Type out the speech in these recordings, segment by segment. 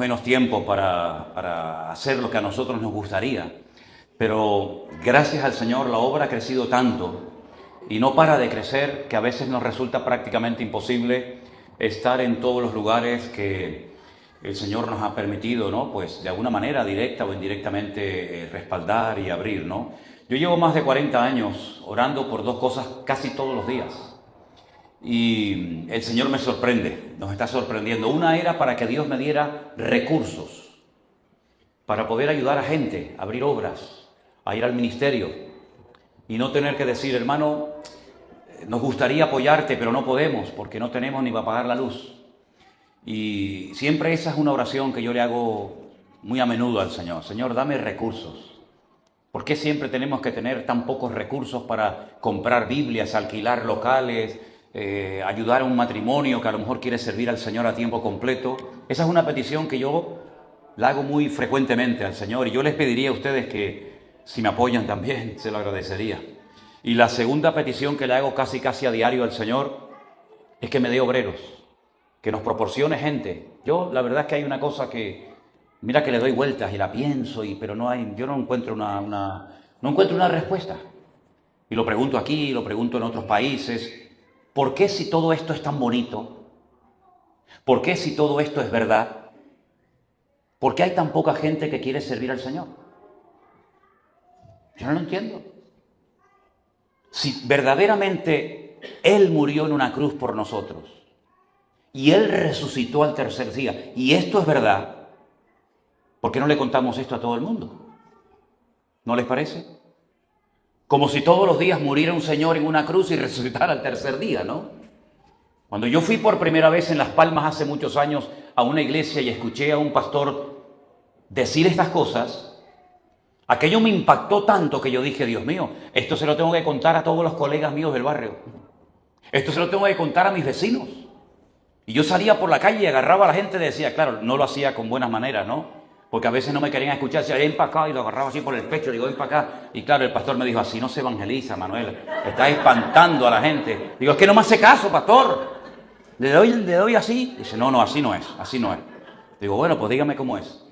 menos tiempo para hacer lo que a nosotros nos gustaría. Pero gracias al Señor la obra ha crecido tanto y no para de crecer que a veces nos resulta prácticamente imposible estar en todos los lugares que el Señor nos ha permitido, ¿no? Pues de alguna manera, directa o indirectamente, respaldar y abrir, ¿no? Yo llevo más de 40 años orando por dos cosas casi todos los días. Y el Señor me sorprende, nos está sorprendiendo. Una era para que Dios me diera recursos para poder ayudar a gente, a abrir obras, a ir al ministerio y no tener que decir, hermano, nos gustaría apoyarte, pero no podemos porque no tenemos ni para pagar la luz. Y siempre esa es una oración que yo le hago muy a menudo al Señor. Señor, dame recursos. ¿Por qué siempre tenemos que tener tan pocos recursos para comprar Biblias, alquilar locales, ayudar a un matrimonio que a lo mejor quiere servir al Señor a tiempo completo? Esa es una petición que yo la hago muy frecuentemente al Señor y yo les pediría a ustedes que si me apoyan también, se lo agradecería. Y la segunda petición que le hago casi a diario al Señor es que me dé obreros, que nos proporcione gente. Yo la verdad es que hay una cosa que, mira que le doy vueltas y la pienso, pero yo no encuentro una respuesta. Y lo pregunto aquí, lo pregunto en otros países. ¿Por qué si todo esto es tan bonito? ¿Por qué si todo esto es verdad? ¿Por qué hay tan poca gente que quiere servir al Señor? Yo no lo entiendo. Si verdaderamente Él murió en una cruz por nosotros y Él resucitó al tercer día, y esto es verdad, ¿por qué no le contamos esto a todo el mundo? ¿No les parece? Como si todos los días muriera un Señor en una cruz y resucitara al tercer día, ¿no? Cuando yo fui por primera vez en Las Palmas hace muchos años a una iglesia y escuché a un pastor decir estas cosas, aquello me impactó tanto que yo dije, Dios mío, esto se lo tengo que contar a todos los colegas míos del barrio. Esto se lo tengo que contar a mis vecinos. Y yo salía por la calle y agarraba a la gente y decía, claro, no lo hacía con buenas maneras, ¿no? Porque a veces no me querían escuchar, decía, ven para acá, y lo agarraba así por el pecho, digo, ven para acá. Y claro, el pastor me dijo, así no se evangeliza, Manuel, estás espantando a la gente. Digo, es que no me hace caso, pastor. Le doy así. Dice, no, así no es, así no es. Digo, bueno, pues dígame cómo es.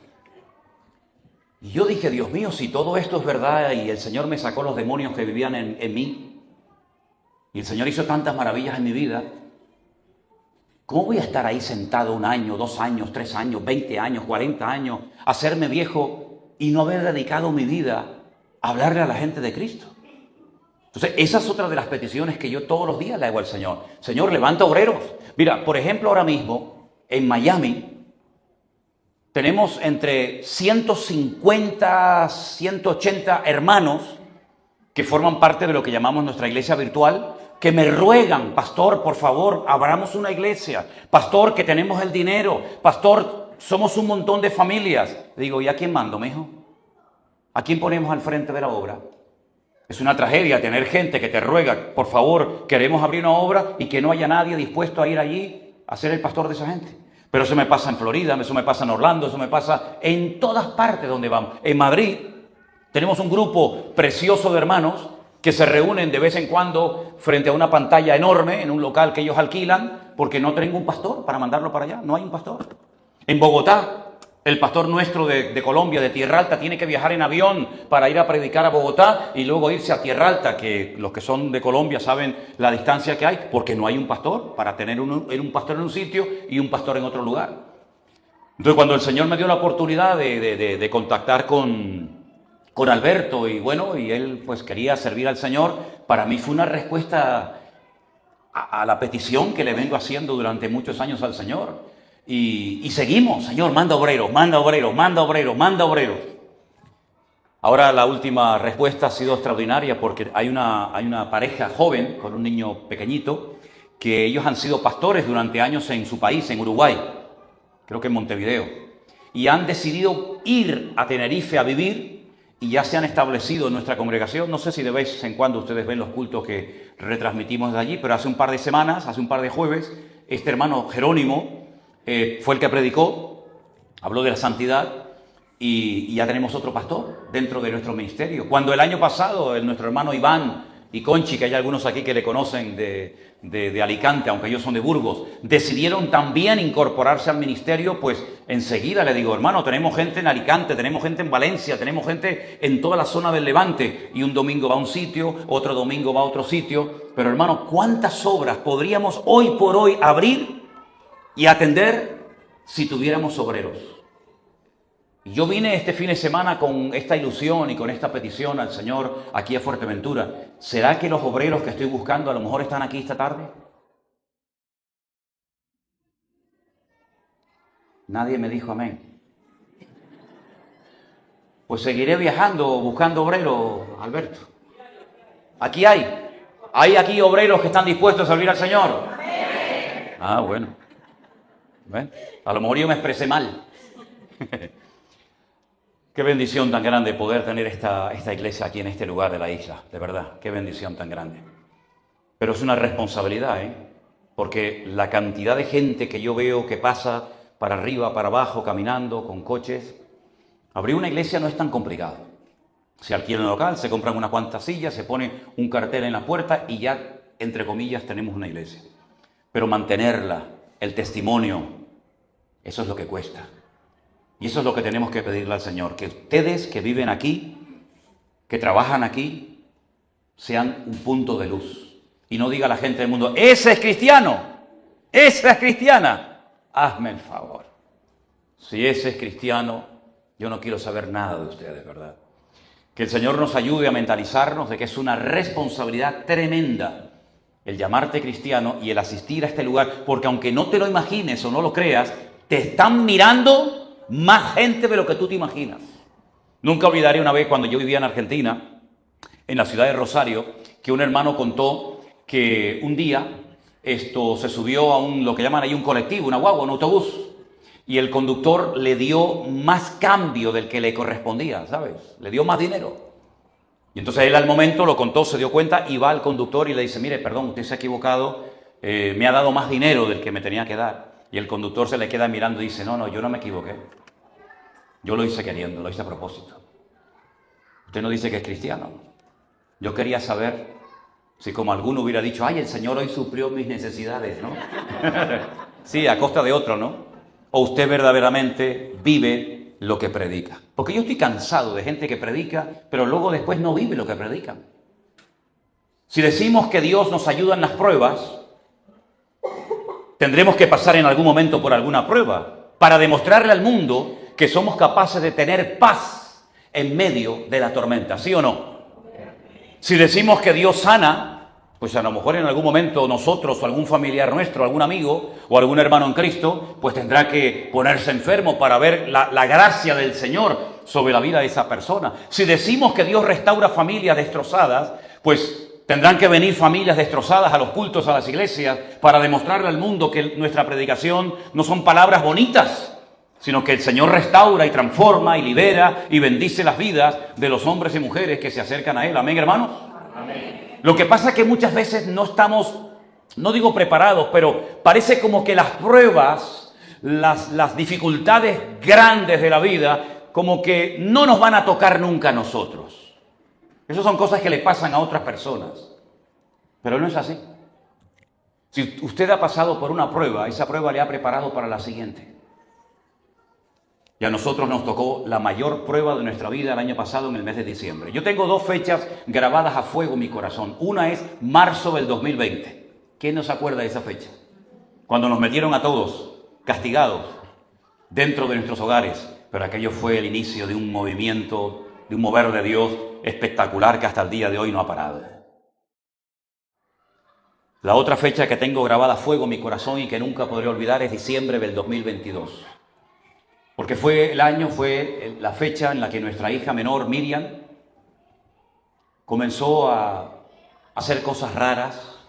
Y yo dije, Dios mío, si todo esto es verdad y el Señor me sacó los demonios que vivían en mí, y el Señor hizo tantas maravillas en mi vida, ¿cómo voy a estar ahí sentado 1 año, 2 años, 3 años, 20 años, 40 años, hacerme viejo y no haber dedicado mi vida a hablarle a la gente de Cristo? Entonces, esa es otra de las peticiones que yo todos los días le hago al Señor. Señor, levanta obreros. Mira, por ejemplo, ahora mismo, en Miami, tenemos entre 150, 180 hermanos que forman parte de lo que llamamos nuestra iglesia virtual, que me ruegan, pastor, por favor, abramos una iglesia. Pastor, que tenemos el dinero. Pastor, somos un montón de familias. Digo, ¿y a quién mando, mijo? ¿A quién ponemos al frente de la obra? Es una tragedia tener gente que te ruega, por favor, queremos abrir una obra y que no haya nadie dispuesto a ir allí a ser el pastor de esa gente. Pero eso me pasa en Florida, eso me pasa en Orlando, eso me pasa en todas partes donde vamos. En Madrid tenemos un grupo precioso de hermanos que se reúnen de vez en cuando frente a una pantalla enorme en un local que ellos alquilan porque no tengo un pastor para mandarlo para allá, no hay un pastor. En Bogotá, el pastor nuestro de Colombia, de Tierra Alta, tiene que viajar en avión para ir a predicar a Bogotá y luego irse a Tierra Alta, que los que son de Colombia saben la distancia que hay, porque no hay un pastor para tener un pastor en un sitio y un pastor en otro lugar. Entonces, cuando el Señor me dio la oportunidad de contactar con Alberto y bueno, y él pues quería servir al Señor, para mí fue una respuesta a la petición que le vengo haciendo durante muchos años al Señor. Y seguimos, Señor, manda obreros, manda obreros, manda obreros, manda obreros. Ahora la última respuesta ha sido extraordinaria porque hay una pareja joven con un niño pequeñito que ellos han sido pastores durante años en su país, en Uruguay, creo que en Montevideo, y han decidido ir a Tenerife a vivir y ya se han establecido en nuestra congregación. No sé si de vez en cuando ustedes ven los cultos que retransmitimos de allí, pero hace un par de semanas, hace un par de jueves, este hermano Jerónimo fue el que predicó, habló de la santidad y ya tenemos otro pastor dentro de nuestro ministerio. Cuando el año pasado nuestro hermano Iván y Conchi, que hay algunos aquí que le conocen de Alicante, aunque ellos son de Burgos, decidieron también incorporarse al ministerio, pues enseguida le digo, hermano, tenemos gente en Alicante, tenemos gente en Valencia, tenemos gente en toda la zona del Levante, y un domingo va a un sitio, otro domingo va a otro sitio, pero hermano, ¿cuántas obras podríamos hoy por hoy abrir y atender si tuviéramos obreros? Y yo vine este fin de semana con esta ilusión y con esta petición al Señor aquí a Fuerteventura. ¿Será que los obreros que estoy buscando a lo mejor están aquí esta tarde? Nadie me dijo amén. Pues seguiré viajando buscando obreros, Alberto. Aquí hay aquí obreros que están dispuestos a servir al Señor. Ah, bueno. ¿Ven? A lo mejor yo me expresé mal. Qué bendición tan grande poder tener esta iglesia aquí en este lugar de la isla, de verdad, qué bendición tan grande. Pero es una responsabilidad, porque la cantidad de gente que yo veo que pasa para arriba, para abajo, caminando, con coches, abrir una iglesia no es tan complicado. Se alquila un local, se compran unas cuantas sillas, se pone un cartel en la puerta y ya, entre comillas, tenemos una iglesia. Pero mantenerla, el testimonio, eso es lo que cuesta. Y eso es lo que tenemos que pedirle al Señor, que ustedes que viven aquí, que trabajan aquí, sean un punto de luz. Y no diga la gente del mundo, ¡ese es cristiano! ¡Esa es cristiana! Hazme el favor. Si ese es cristiano, yo no quiero saber nada de ustedes, ¿verdad? Que el Señor nos ayude a mentalizarnos de que es una responsabilidad tremenda el llamarte cristiano y el asistir a este lugar, porque aunque no te lo imagines o no lo creas, te están mirando más gente de lo que tú te imaginas. Nunca olvidaré una vez cuando yo vivía en Argentina, en la ciudad de Rosario, que un hermano contó que un día se subió a lo que llaman ahí un colectivo, una guagua, un autobús, y el conductor le dio más cambio del que le correspondía, ¿sabes? Le dio más dinero. Y entonces él al momento lo contó, se dio cuenta y va al conductor y le dice, mire, perdón, usted se ha equivocado, me ha dado más dinero del que me tenía que dar. Y el conductor se le queda mirando y dice, no, yo no me equivoqué. Yo lo hice queriendo, lo hice a propósito. Usted no dice que es cristiano. Yo quería saber si como alguno hubiera dicho, ay, el Señor hoy suplió mis necesidades, ¿no? Sí, a costa de otro, ¿no? O usted verdaderamente vive lo que predica. Porque yo estoy cansado de gente que predica, pero luego después no vive lo que predican. Si decimos que Dios nos ayuda en las pruebas, tendremos que pasar en algún momento por alguna prueba para demostrarle al mundo que somos capaces de tener paz en medio de la tormenta, ¿sí o no? Si decimos que Dios sana, pues a lo mejor en algún momento nosotros o algún familiar nuestro, algún amigo o algún hermano en Cristo, pues tendrá que ponerse enfermo para ver la gracia del Señor sobre la vida de esa persona. Si decimos que Dios restaura familias destrozadas, pues tendrán que venir familias destrozadas a los cultos, a las iglesias, para demostrarle al mundo que nuestra predicación no son palabras bonitas, sino que el Señor restaura y transforma y libera y bendice las vidas de los hombres y mujeres que se acercan a Él. ¿Amén, hermanos? Amén. Lo que pasa es que muchas veces no estamos, no digo preparados, pero parece como que las pruebas, las dificultades grandes de la vida, como que no nos van a tocar nunca a nosotros. Esas son cosas que le pasan a otras personas, pero no es así. Si usted ha pasado por una prueba, esa prueba le ha preparado para la siguiente. Y a nosotros nos tocó la mayor prueba de nuestra vida el año pasado en el mes de diciembre. Yo tengo dos fechas grabadas a fuego en mi corazón. Una es marzo del 2020. ¿Quién no se acuerda de esa fecha? Cuando nos metieron a todos castigados dentro de nuestros hogares. Pero aquello fue el inicio de un movimiento, de un mover de Dios espectacular que hasta el día de hoy no ha parado. La otra fecha que tengo grabada a fuego en mi corazón y que nunca podré olvidar es diciembre del 2022. Porque fue la fecha en la que nuestra hija menor, Miriam, comenzó a hacer cosas raras,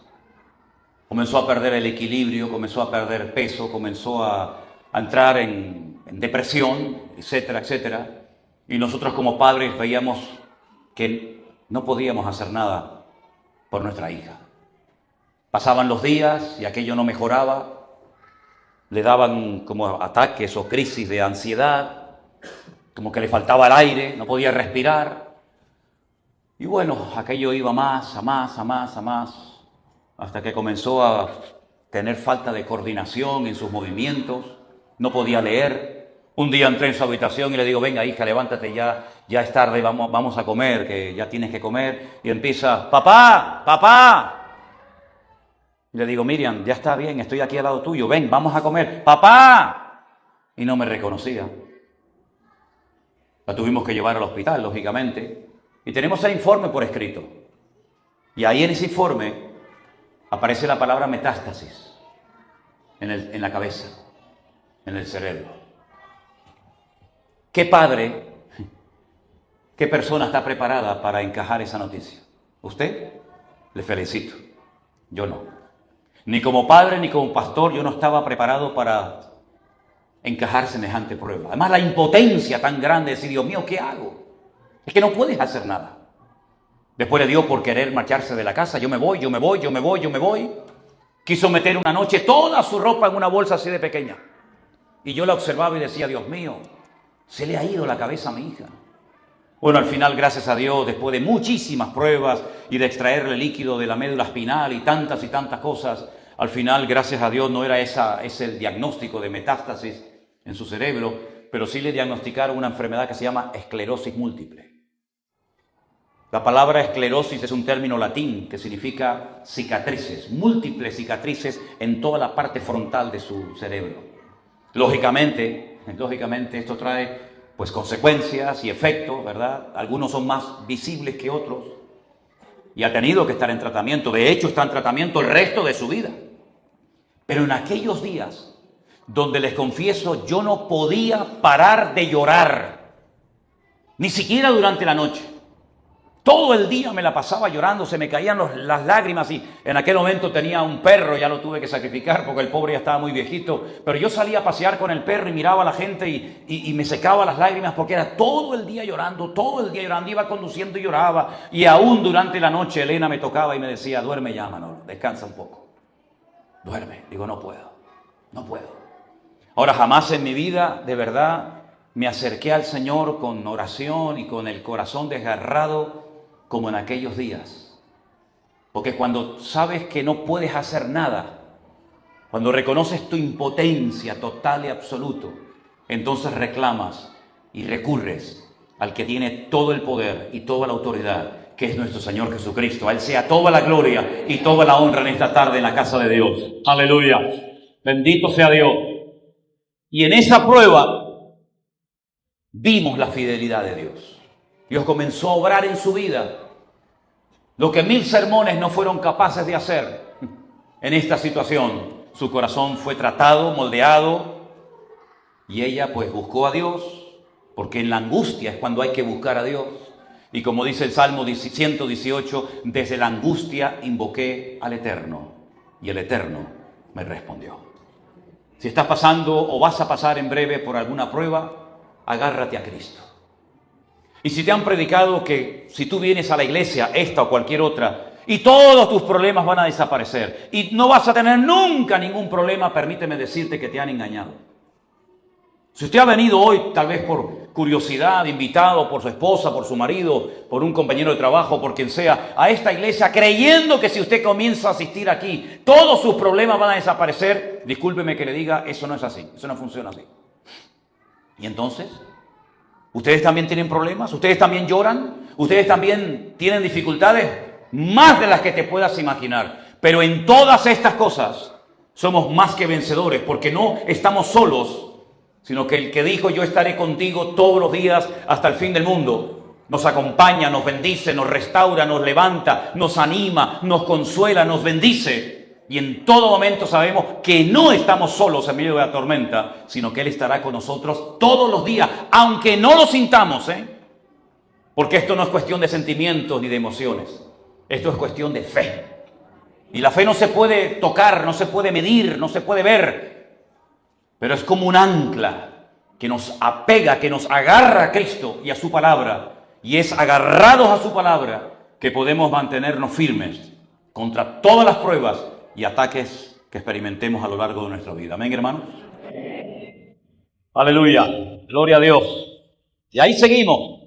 comenzó a perder el equilibrio, comenzó a perder peso, comenzó a entrar en depresión, etcétera, etcétera. Y nosotros como padres veíamos que no podíamos hacer nada por nuestra hija. Pasaban los días y aquello no mejoraba. Le daban como ataques o crisis de ansiedad, como que le faltaba el aire, no podía respirar. Y bueno, aquello iba más, a más, a más, a más, hasta que comenzó a tener falta de coordinación en sus movimientos, no podía leer. Un día entré en su habitación y le digo, venga hija, levántate ya, ya es tarde, vamos a comer, que ya tienes que comer. Y empieza, papá, papá. Y le digo, Miriam, ya está bien, estoy aquí al lado tuyo, ven, vamos a comer, papá. Y no me reconocía. La tuvimos que llevar al hospital, lógicamente, y tenemos el informe por escrito. Y ahí en ese informe aparece la palabra metástasis en la cabeza, en el cerebro. ¿Qué padre, qué persona está preparada para encajar esa noticia? ¿Usted? Le felicito. Yo no. Ni como padre ni como pastor yo no estaba preparado para encajar semejante prueba. Además, la impotencia tan grande de decir, Dios mío, ¿qué hago? Es que no puedes hacer nada. Después le dio por querer marcharse de la casa. Yo me voy. Quiso meter una noche toda su ropa en una bolsa así de pequeña. Y yo la observaba y decía, Dios mío, se le ha ido la cabeza a mi hija. Bueno, al final, gracias a Dios, después de muchísimas pruebas y de extraerle líquido de la médula espinal y tantas cosas, al final, gracias a Dios, no era ese diagnóstico de metástasis en su cerebro, pero sí le diagnosticaron una enfermedad que se llama esclerosis múltiple. La palabra esclerosis es un término latín que significa cicatrices, múltiples cicatrices en toda la parte frontal de su cerebro. Lógicamente esto trae pues consecuencias y efectos, ¿verdad? Algunos son más visibles que otros y ha tenido que estar en tratamiento. De hecho, está en tratamiento el resto de su vida. Pero en aquellos días donde les confieso, yo no podía parar de llorar, ni siquiera durante la noche. Todo el día me la pasaba llorando, se me caían las lágrimas y en aquel momento tenía un perro, ya lo tuve que sacrificar porque el pobre ya estaba muy viejito, pero yo salía a pasear con el perro y miraba a la gente y me secaba las lágrimas porque era todo el día llorando, iba conduciendo y lloraba. Y aún durante la noche Elena me tocaba y me decía, duerme ya, Manolo, descansa un poco, duerme. Digo, no puedo. Ahora, jamás en mi vida, de verdad, me acerqué al Señor con oración y con el corazón desgarrado como en aquellos días. Porque cuando sabes que no puedes hacer nada, cuando reconoces tu impotencia total y absoluta, entonces reclamas y recurres al que tiene todo el poder y toda la autoridad, que es nuestro Señor Jesucristo. A Él sea toda la gloria y toda la honra en esta tarde en la casa de Dios. Aleluya. Bendito sea Dios. Y en esa prueba vimos la fidelidad de Dios. Dios comenzó a obrar en su vida lo que 1000 sermones no fueron capaces de hacer. En esta situación, su corazón fue tratado, moldeado, y ella pues buscó a Dios, porque en la angustia es cuando hay que buscar a Dios. Y como dice el Salmo 118, desde la angustia invoqué al Eterno, y el Eterno me respondió. Si estás pasando o vas a pasar en breve por alguna prueba, agárrate a Cristo. Y si te han predicado que si tú vienes a la iglesia, esta o cualquier otra, y todos tus problemas van a desaparecer, y no vas a tener nunca ningún problema, permíteme decirte que te han engañado. Si usted ha venido hoy, tal vez por curiosidad, invitado por su esposa, por su marido, por un compañero de trabajo, por quien sea, a esta iglesia, creyendo que si usted comienza a asistir aquí, todos sus problemas van a desaparecer, discúlpeme que le diga, eso no es así, eso no funciona así. ¿Y entonces? ¿Ustedes también tienen problemas? ¿Ustedes también lloran? ¿Ustedes también tienen dificultades? Más de las que te puedas imaginar. Pero en todas estas cosas somos más que vencedores, porque no estamos solos, sino que el que dijo, yo estaré contigo todos los días hasta el fin del mundo, nos acompaña, nos bendice, nos restaura, nos levanta, nos anima, nos consuela, nos bendice. Y en todo momento sabemos que no estamos solos en medio de la tormenta, sino que Él estará con nosotros todos los días, aunque no lo sintamos, porque esto no es cuestión de sentimientos ni de emociones, esto es cuestión de fe. Y la fe no se puede tocar, no se puede medir, no se puede ver, pero es como un ancla que nos apega, que nos agarra a Cristo y a su palabra, y es agarrados a su palabra que podemos mantenernos firmes contra todas las pruebas y ataques que experimentemos a lo largo de nuestra vida. Amén, hermanos. Aleluya. Gloria a Dios. Y ahí seguimos.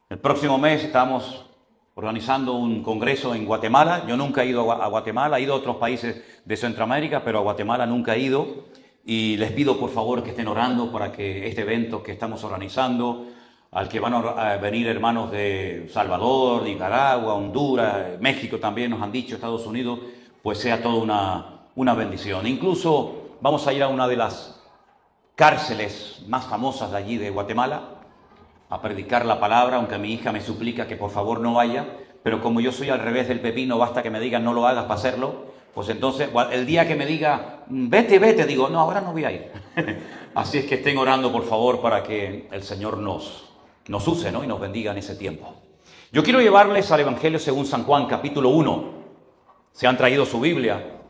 El próximo mes estamos organizando un congreso en Guatemala. Yo nunca he ido a Guatemala, he ido a otros países de Centroamérica, pero a Guatemala nunca he ido. Y les pido por favor que estén orando para que este evento que estamos organizando, al que van a venir hermanos de Salvador, Nicaragua, Honduras, México también nos han dicho, Estados Unidos, pues sea toda una bendición. Incluso vamos a ir a una de las cárceles más famosas de allí de Guatemala a predicar la palabra, aunque mi hija me suplica que por favor no vaya, pero como yo soy al revés del pepino, basta que me digan no lo hagas para hacerlo, pues entonces el día que me diga vete, digo no, ahora no voy a ir. Así es que estén orando por favor para que el Señor nos use, ¿no? Y nos bendiga en ese tiempo. Yo quiero llevarles al Evangelio según San Juan, capítulo 1. ¿Se han traído su Biblia?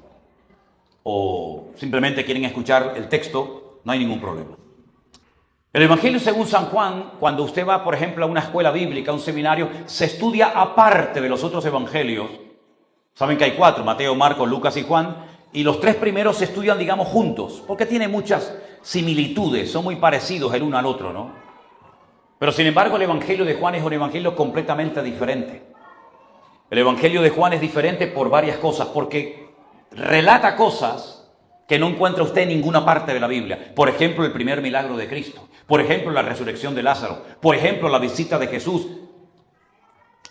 ¿O simplemente quieren escuchar el texto? No hay ningún problema. El Evangelio según San Juan, cuando usted va, por ejemplo, a una escuela bíblica, a un seminario, se estudia aparte de los otros evangelios. Saben que hay 4, Mateo, Marcos, Lucas y Juan, y los 3 primeros se estudian, digamos, juntos, porque tienen muchas similitudes, son muy parecidos el uno al otro, ¿no? Pero sin embargo el Evangelio de Juan es un evangelio completamente diferente. El Evangelio de Juan es diferente por varias cosas, porque relata cosas que no encuentra usted en ninguna parte de la Biblia. Por ejemplo, el primer milagro de Cristo. Por ejemplo, la resurrección de Lázaro. Por ejemplo, la visita de Jesús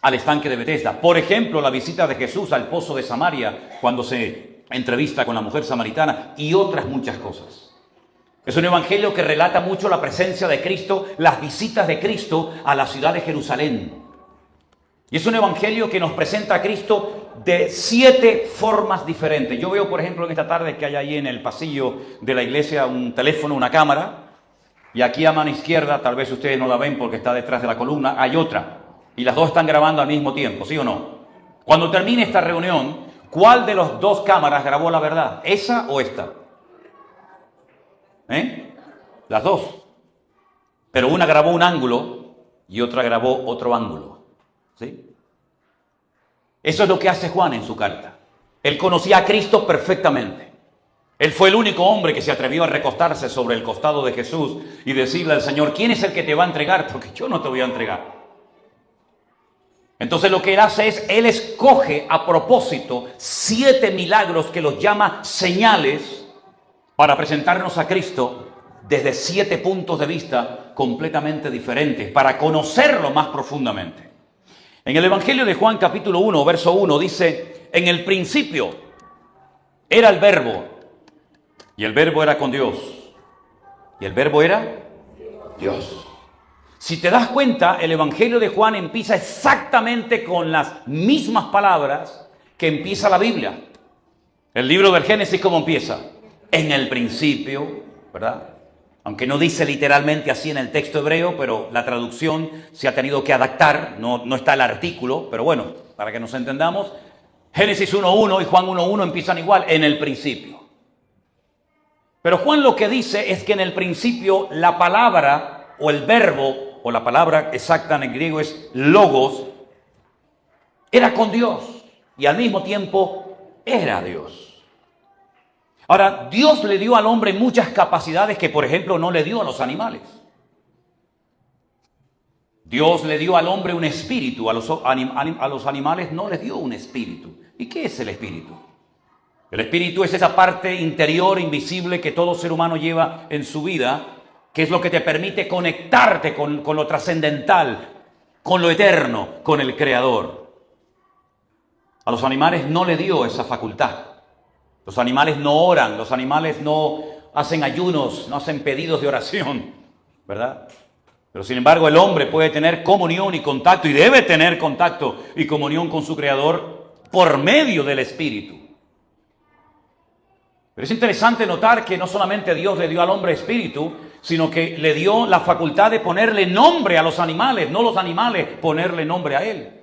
al estanque de Betesda. Por ejemplo, la visita de Jesús al pozo de Samaria cuando se entrevista con la mujer samaritana y otras muchas cosas. Es un evangelio que relata mucho la presencia de Cristo, las visitas de Cristo a la ciudad de Jerusalén. Y es un evangelio que nos presenta a Cristo de 7 formas diferentes. Yo veo, por ejemplo, en esta tarde que hay ahí en el pasillo de la iglesia un teléfono, una cámara, y aquí a mano izquierda, tal vez ustedes no la ven porque está detrás de la columna, hay otra. Y las dos están grabando al mismo tiempo, ¿sí o no? Cuando termine esta reunión, ¿cuál de las 2 cámaras grabó la verdad? ¿Esa o esta? Las 2. Pero una grabó un ángulo y otra grabó otro ángulo. ¿Sí? Eso es lo que hace Juan en su carta. Él conocía a Cristo perfectamente. Él fue el único hombre que se atrevió a recostarse sobre el costado de Jesús y decirle al Señor, ¿quién es el que te va a entregar? Porque yo no te voy a entregar. Entonces lo que él hace es, él escoge a propósito 7 milagros que los llama señales para presentarnos a Cristo desde 7 puntos de vista completamente diferentes, para conocerlo más profundamente. En el Evangelio de Juan capítulo 1, verso 1 dice, en el principio era el Verbo, y el Verbo era con Dios, y el Verbo era Dios. Si te das cuenta, el Evangelio de Juan empieza exactamente con las mismas palabras que empieza la Biblia. El libro del Génesis, ¿cómo empieza? En el principio, ¿verdad? Aunque no dice literalmente así en el texto hebreo, pero la traducción se ha tenido que adaptar, no está el artículo, pero bueno, para que nos entendamos, Génesis 1.1 y Juan 1.1 empiezan igual, en el principio. Pero Juan lo que dice es que en el principio la palabra o el verbo, o la palabra exacta en el griego es logos, era con Dios y al mismo tiempo era Dios. Ahora, Dios le dio al hombre muchas capacidades que, por ejemplo, no le dio a los animales. Dios le dio al hombre un espíritu, a los animales no les dio un espíritu. ¿Y qué es el espíritu? El espíritu es esa parte interior, invisible, que todo ser humano lleva en su vida, que es lo que te permite conectarte con lo trascendental, con lo eterno, con el Creador. A los animales no le dio esa facultad. Los animales no oran, los animales no hacen ayunos, no hacen pedidos de oración, ¿verdad? Pero sin embargo el hombre puede tener comunión y contacto, y debe tener contacto y comunión con su Creador por medio del Espíritu. Pero es interesante notar que no solamente Dios le dio al hombre espíritu, sino que le dio la facultad de ponerle nombre a los animales, no los animales ponerle nombre a él.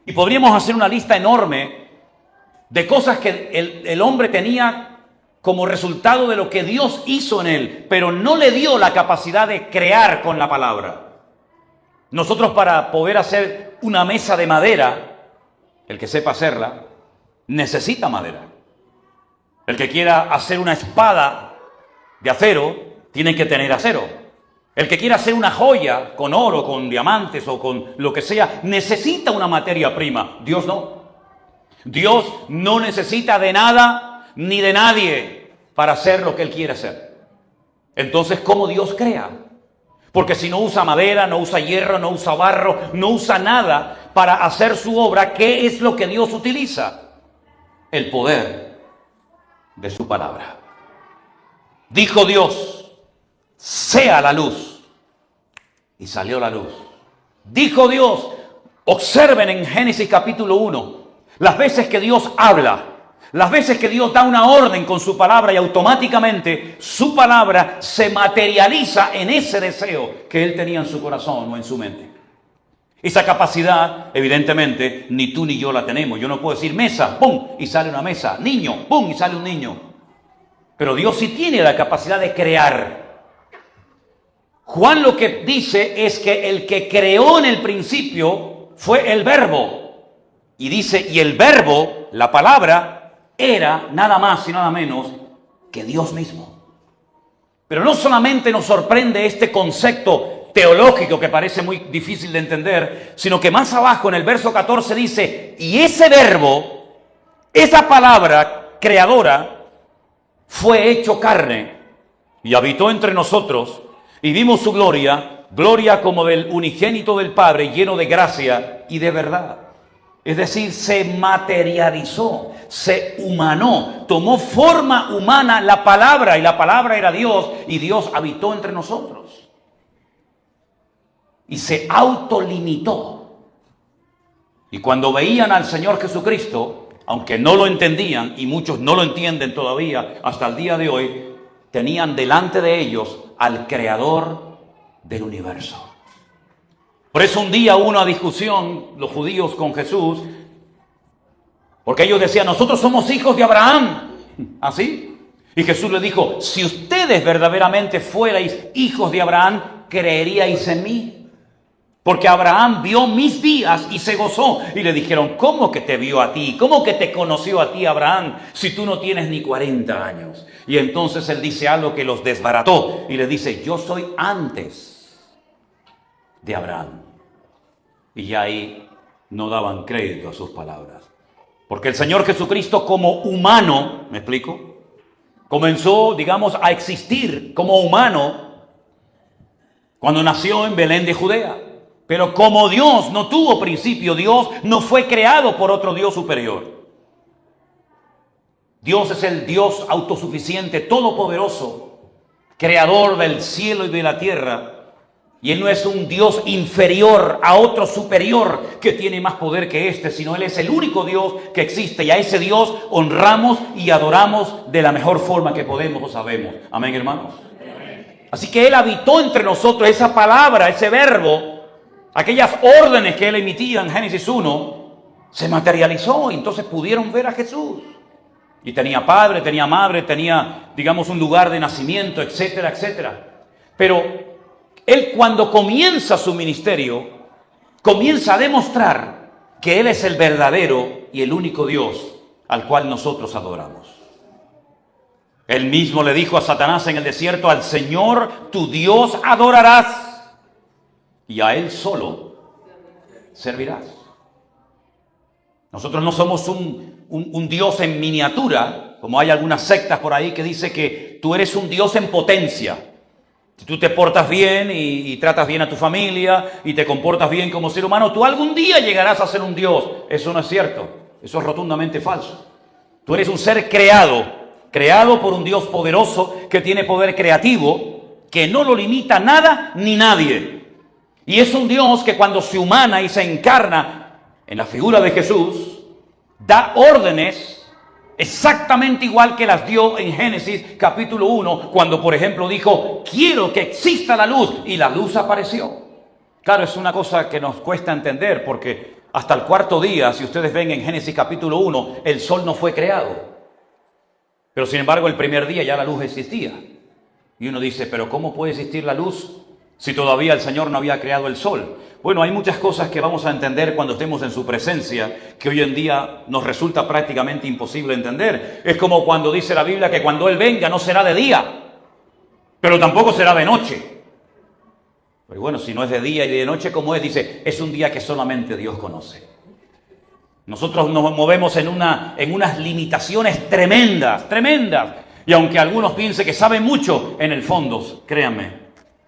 Y podríamos hacer una lista enorme de cosas que el hombre tenía como resultado de lo que Dios hizo en él, pero no le dio la capacidad de crear con la palabra. Nosotros, para poder hacer una mesa de madera, el que sepa hacerla, necesita madera. El que quiera hacer una espada de acero, tiene que tener acero. El que quiera hacer una joya con oro, con diamantes o con lo que sea, necesita una materia prima. Dios no. Dios no necesita de nada ni de nadie para hacer lo que Él quiere hacer. Entonces, ¿cómo Dios crea? Porque si no usa madera, no usa hierro, no usa barro, no usa nada para hacer su obra, ¿qué es lo que Dios utiliza? El poder de su palabra. Dijo Dios: sea la luz, y salió la luz. Dijo Dios, observen en Génesis capítulo 1, las veces que Dios habla, las veces que Dios da una orden con su palabra y automáticamente su palabra se materializa en ese deseo que Él tenía en su corazón o en su mente. Esa capacidad, evidentemente, ni tú ni yo la tenemos. Yo no puedo decir mesa, ¡pum!, y sale una mesa, niño, ¡pum!, y sale un niño. Pero Dios sí tiene la capacidad de crear. Juan lo que dice es que el que creó en el principio fue el Verbo. Y dice, y el Verbo, la palabra, era nada más y nada menos que Dios mismo. Pero no solamente nos sorprende este concepto teológico que parece muy difícil de entender, sino que más abajo en el verso 14 dice, y ese Verbo, esa palabra creadora, fue hecho carne y habitó entre nosotros. Y vimos su gloria, gloria como del unigénito del Padre, lleno de gracia y de verdad. Es decir, se materializó, se humanó, tomó forma humana la palabra, y la palabra era Dios, y Dios habitó entre nosotros. Y se autolimitó. Y cuando veían al Señor Jesucristo, aunque no lo entendían, y muchos no lo entienden todavía hasta el día de hoy, tenían delante de ellos al creador del universo. Por eso un día hubo una discusión los judíos con Jesús, porque ellos decían, nosotros somos hijos de Abraham. ¿Así? Y Jesús les dijo, si ustedes verdaderamente fuerais hijos de Abraham, creeríais en mí. Porque Abraham vio mis días y se gozó. Y le dijeron, ¿cómo que te vio a ti? ¿Cómo que te conoció a ti Abraham si tú no tienes ni 40 años? Y entonces él dice algo que los desbarató y le dice, yo soy antes de Abraham. Y ya ahí no daban crédito a sus palabras. Porque el Señor Jesucristo como humano, ¿me explico?, comenzó, digamos, a existir como humano cuando nació en Belén de Judea. Pero como Dios no tuvo principio, Dios no fue creado por otro Dios superior. Dios es el Dios autosuficiente, todopoderoso, creador del cielo y de la tierra. Y Él no es un Dios inferior a otro superior que tiene más poder que este, sino Él es el único Dios que existe. Y a ese Dios honramos y adoramos de la mejor forma que podemos o sabemos. Amén, hermanos. Así que Él habitó entre nosotros, esa palabra, ese verbo, aquellas órdenes que Él emitía en Génesis 1, se materializó y entonces pudieron ver a Jesús. Y tenía padre, tenía madre, tenía, digamos, un lugar de nacimiento, etcétera, etcétera. Pero Él cuando comienza su ministerio, comienza a demostrar que Él es el verdadero y el único Dios al cual nosotros adoramos. Él mismo le dijo a Satanás en el desierto, al Señor tu Dios adorarás y a Él solo servirás. Nosotros no somos un Dios en miniatura, como hay algunas sectas por ahí que dice que tú eres un Dios en potencia. Si tú te portas bien y tratas bien a tu familia y te comportas bien como ser humano, tú algún día llegarás a ser un Dios. Eso no es cierto, eso es rotundamente falso. Tú eres un ser creado por un Dios poderoso que tiene poder creativo, que no lo limita nada ni nadie. Y es un Dios que cuando se humana y se encarna en la figura de Jesús, da órdenes exactamente igual que las dio en Génesis capítulo 1, cuando por ejemplo dijo, quiero que exista la luz, y la luz apareció. Claro, es una cosa que nos cuesta entender, porque hasta el cuarto día, si ustedes ven en Génesis capítulo 1, el sol no fue creado. Pero sin embargo, el primer día ya la luz existía. Y uno dice, pero ¿cómo puede existir la luz si todavía el Señor no había creado el sol? Bueno, hay muchas cosas que vamos a entender cuando estemos en su presencia, que hoy en día nos resulta prácticamente imposible entender. Es como cuando dice la Biblia que cuando Él venga no será de día, pero tampoco será de noche. Pero bueno, si no es de día y de noche, ¿cómo es? Dice, es un día que solamente Dios conoce. Nosotros nos movemos en unas limitaciones tremendas, tremendas. Y aunque algunos piensen que saben mucho, en el fondo, créanme,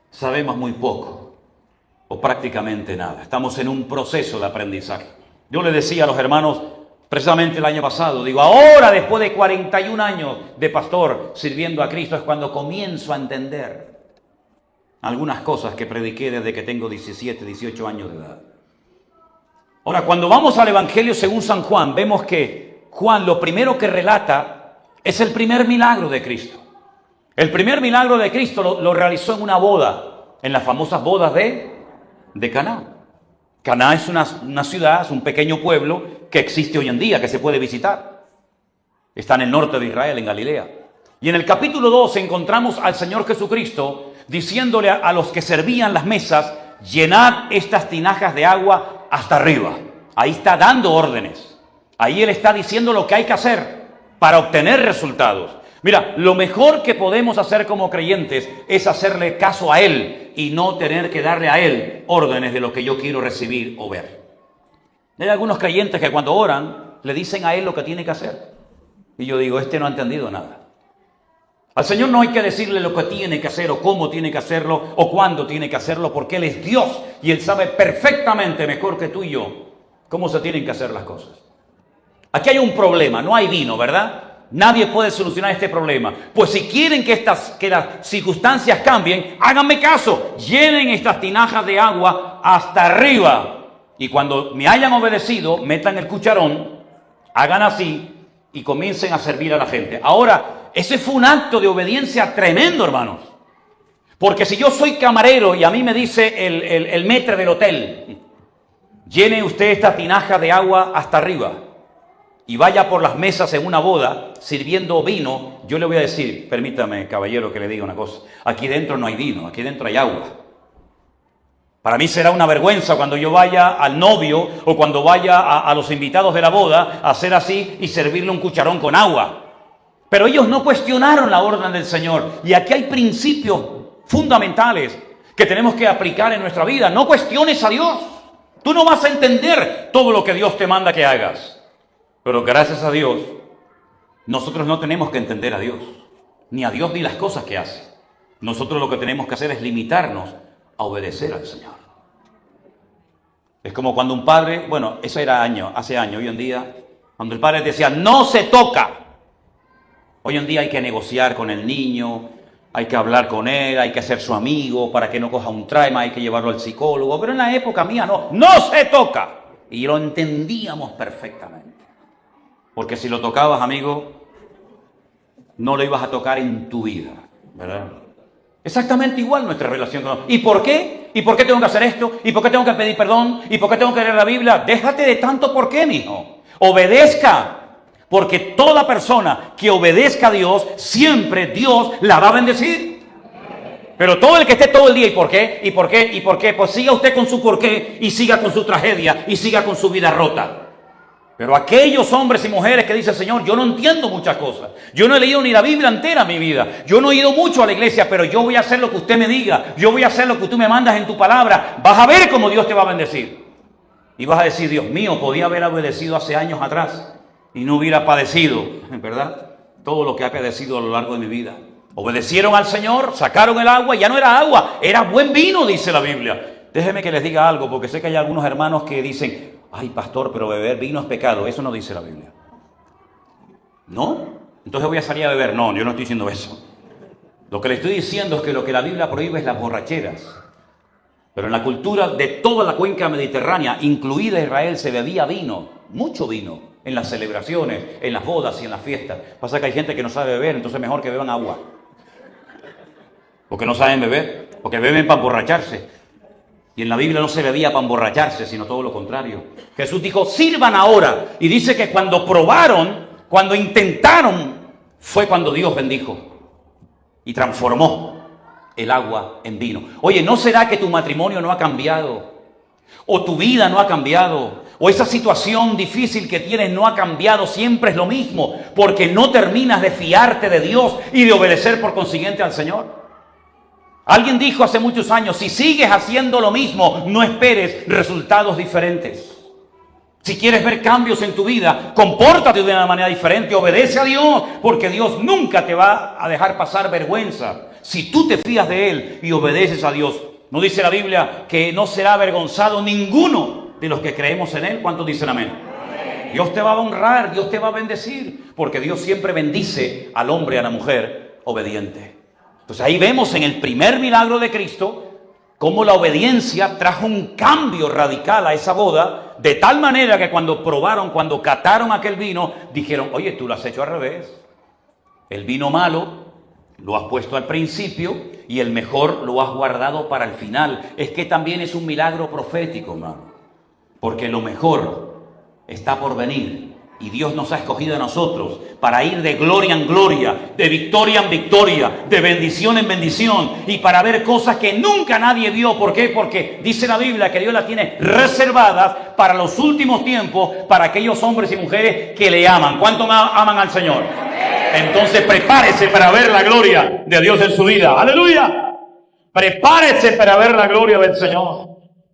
sabemos muy poco o prácticamente nada. Estamos en un proceso de aprendizaje. Yo le decía a los hermanos, precisamente el año pasado, digo, ahora después de 41 años de pastor sirviendo a Cristo es cuando comienzo a entender algunas cosas que prediqué desde que tengo 17, 18 años de edad. Ahora, cuando vamos al Evangelio según San Juan, vemos que Juan lo primero que relata es el primer milagro de Cristo. El primer milagro de Cristo lo realizó en una boda, en las famosas bodas de Caná. Caná es una ciudad, es un pequeño pueblo que existe hoy en día, que se puede visitar. Está en el norte de Israel, en Galilea. Y en el capítulo 2 encontramos al Señor Jesucristo diciéndole a los que servían las mesas, llenad estas tinajas de agua hasta arriba. Ahí está dando órdenes. Ahí Él está diciendo lo que hay que hacer para obtener resultados. Mira, lo mejor que podemos hacer como creyentes es hacerle caso a Él y no tener que darle a Él órdenes de lo que yo quiero recibir o ver. Hay algunos creyentes que cuando oran le dicen a Él lo que tiene que hacer. Y yo digo, este no ha entendido nada. Al Señor no hay que decirle lo que tiene que hacer o cómo tiene que hacerlo o cuándo tiene que hacerlo, porque Él es Dios y Él sabe perfectamente, mejor que tú y yo, cómo se tienen que hacer las cosas. Aquí hay un problema, no hay vino, ¿verdad? Nadie puede solucionar este problema. Pues si quieren que las circunstancias cambien, háganme caso, llenen estas tinajas de agua hasta arriba. Y cuando me hayan obedecido, metan el cucharón, hagan así y comiencen a servir a la gente. Ahora, ese fue un acto de obediencia tremendo, hermanos. Porque si yo soy camarero y a mí me dice el maître del hotel, llene usted esta tinaja de agua hasta arriba y vaya por las mesas en una boda sirviendo vino, yo le voy a decir, permítame, caballero, que le diga una cosa. Aquí dentro no hay vino, aquí dentro hay agua. Para mí será una vergüenza cuando yo vaya al novio o cuando vaya a los invitados de la boda a hacer así y servirle un cucharón con agua. Pero ellos no cuestionaron la orden del Señor. Y aquí hay principios fundamentales que tenemos que aplicar en nuestra vida. No cuestiones a Dios. Tú no vas a entender todo lo que Dios te manda que hagas. Pero gracias a Dios, nosotros no tenemos que entender a Dios. Ni a Dios ni las cosas que hace. Nosotros lo que tenemos que hacer es limitarnos a obedecer al Señor. Es como cuando un padre, bueno, eso era hace años, hoy en día, cuando el padre decía, no se toca. Hoy en día hay que negociar con el niño, hay que hablar con él, hay que ser su amigo para que no coja un trauma, hay que llevarlo al psicólogo. Pero en la época mía no se toca. Y lo entendíamos perfectamente. Porque si lo tocabas, amigo, no lo ibas a tocar en tu vida, ¿verdad? Exactamente igual nuestra relación con Dios. ¿Y por qué? ¿Y por qué tengo que hacer esto? ¿Y por qué tengo que pedir perdón? ¿Y por qué tengo que leer la Biblia? Déjate de tanto por qué, mijo. Obedezca. Porque toda persona que obedezca a Dios, siempre Dios la va a bendecir. Pero todo el que esté todo el día, ¿y por qué? ¿Y por qué? ¿Y por qué? Pues siga usted con su por qué y siga con su tragedia y siga con su vida rota. Pero aquellos hombres y mujeres que dicen, Señor, yo no entiendo muchas cosas. Yo no he leído ni la Biblia entera en mi vida. Yo no he ido mucho a la iglesia, pero yo voy a hacer lo que usted me diga. Yo voy a hacer lo que tú me mandas en tu palabra. Vas a ver cómo Dios te va a bendecir. Y vas a decir, Dios mío, podía haber obedecido hace años atrás y no hubiera padecido, ¿verdad? Todo lo que ha padecido a lo largo de mi vida. Obedecieron al Señor, sacaron el agua y ya no era agua, era buen vino, dice la Biblia. Déjenme que les diga algo, porque sé que hay algunos hermanos que dicen, ay, pastor, pero beber vino es pecado. Eso no dice la Biblia. ¿No? Entonces voy a salir a beber. No, yo no estoy diciendo eso. Lo que le estoy diciendo es que lo que la Biblia prohíbe es las borracheras. Pero en la cultura de toda la cuenca mediterránea, incluida Israel, se bebía vino, mucho vino, en las celebraciones, en las bodas y en las fiestas. Pasa que hay gente que no sabe beber, entonces mejor que beban agua. Porque no saben beber, porque beben para emborracharse. Y en la Biblia no se bebía para emborracharse, sino todo lo contrario. Jesús dijo, sirvan ahora. Y dice que cuando probaron, cuando intentaron, fue cuando Dios bendijo y transformó el agua en vino. Oye, ¿no será que tu matrimonio no ha cambiado? ¿O tu vida no ha cambiado? ¿O esa situación difícil que tienes no ha cambiado? Siempre es lo mismo, porque no terminas de fiarte de Dios y de obedecer por consiguiente al Señor. Alguien dijo hace muchos años, si sigues haciendo lo mismo, no esperes resultados diferentes. Si quieres ver cambios en tu vida, compórtate de una manera diferente, obedece a Dios, porque Dios nunca te va a dejar pasar vergüenza. Si tú te fías de Él y obedeces a Dios, ¿no dice la Biblia que no será avergonzado ninguno de los que creemos en Él? ¿Cuántos dicen amén? Dios te va a honrar, Dios te va a bendecir, porque Dios siempre bendice al hombre y a la mujer obediente. Entonces ahí vemos en el primer milagro de Cristo cómo la obediencia trajo un cambio radical a esa boda, de tal manera que cuando probaron, cuando cataron aquel vino, dijeron, oye, tú lo has hecho al revés. El vino malo lo has puesto al principio y el mejor lo has guardado para el final. Es que también es un milagro profético, hermano, porque lo mejor está por venir. Y Dios nos ha escogido a nosotros para ir de gloria en gloria, de victoria en victoria, de bendición en bendición, y para ver cosas que nunca nadie vio. ¿Por qué? Porque dice la Biblia que Dios las tiene reservadas para los últimos tiempos, para aquellos hombres y mujeres que le aman. ¿Cuánto aman al Señor? Entonces prepárese para ver la gloria de Dios en su vida. ¡Aleluya! Prepárese para ver la gloria del Señor.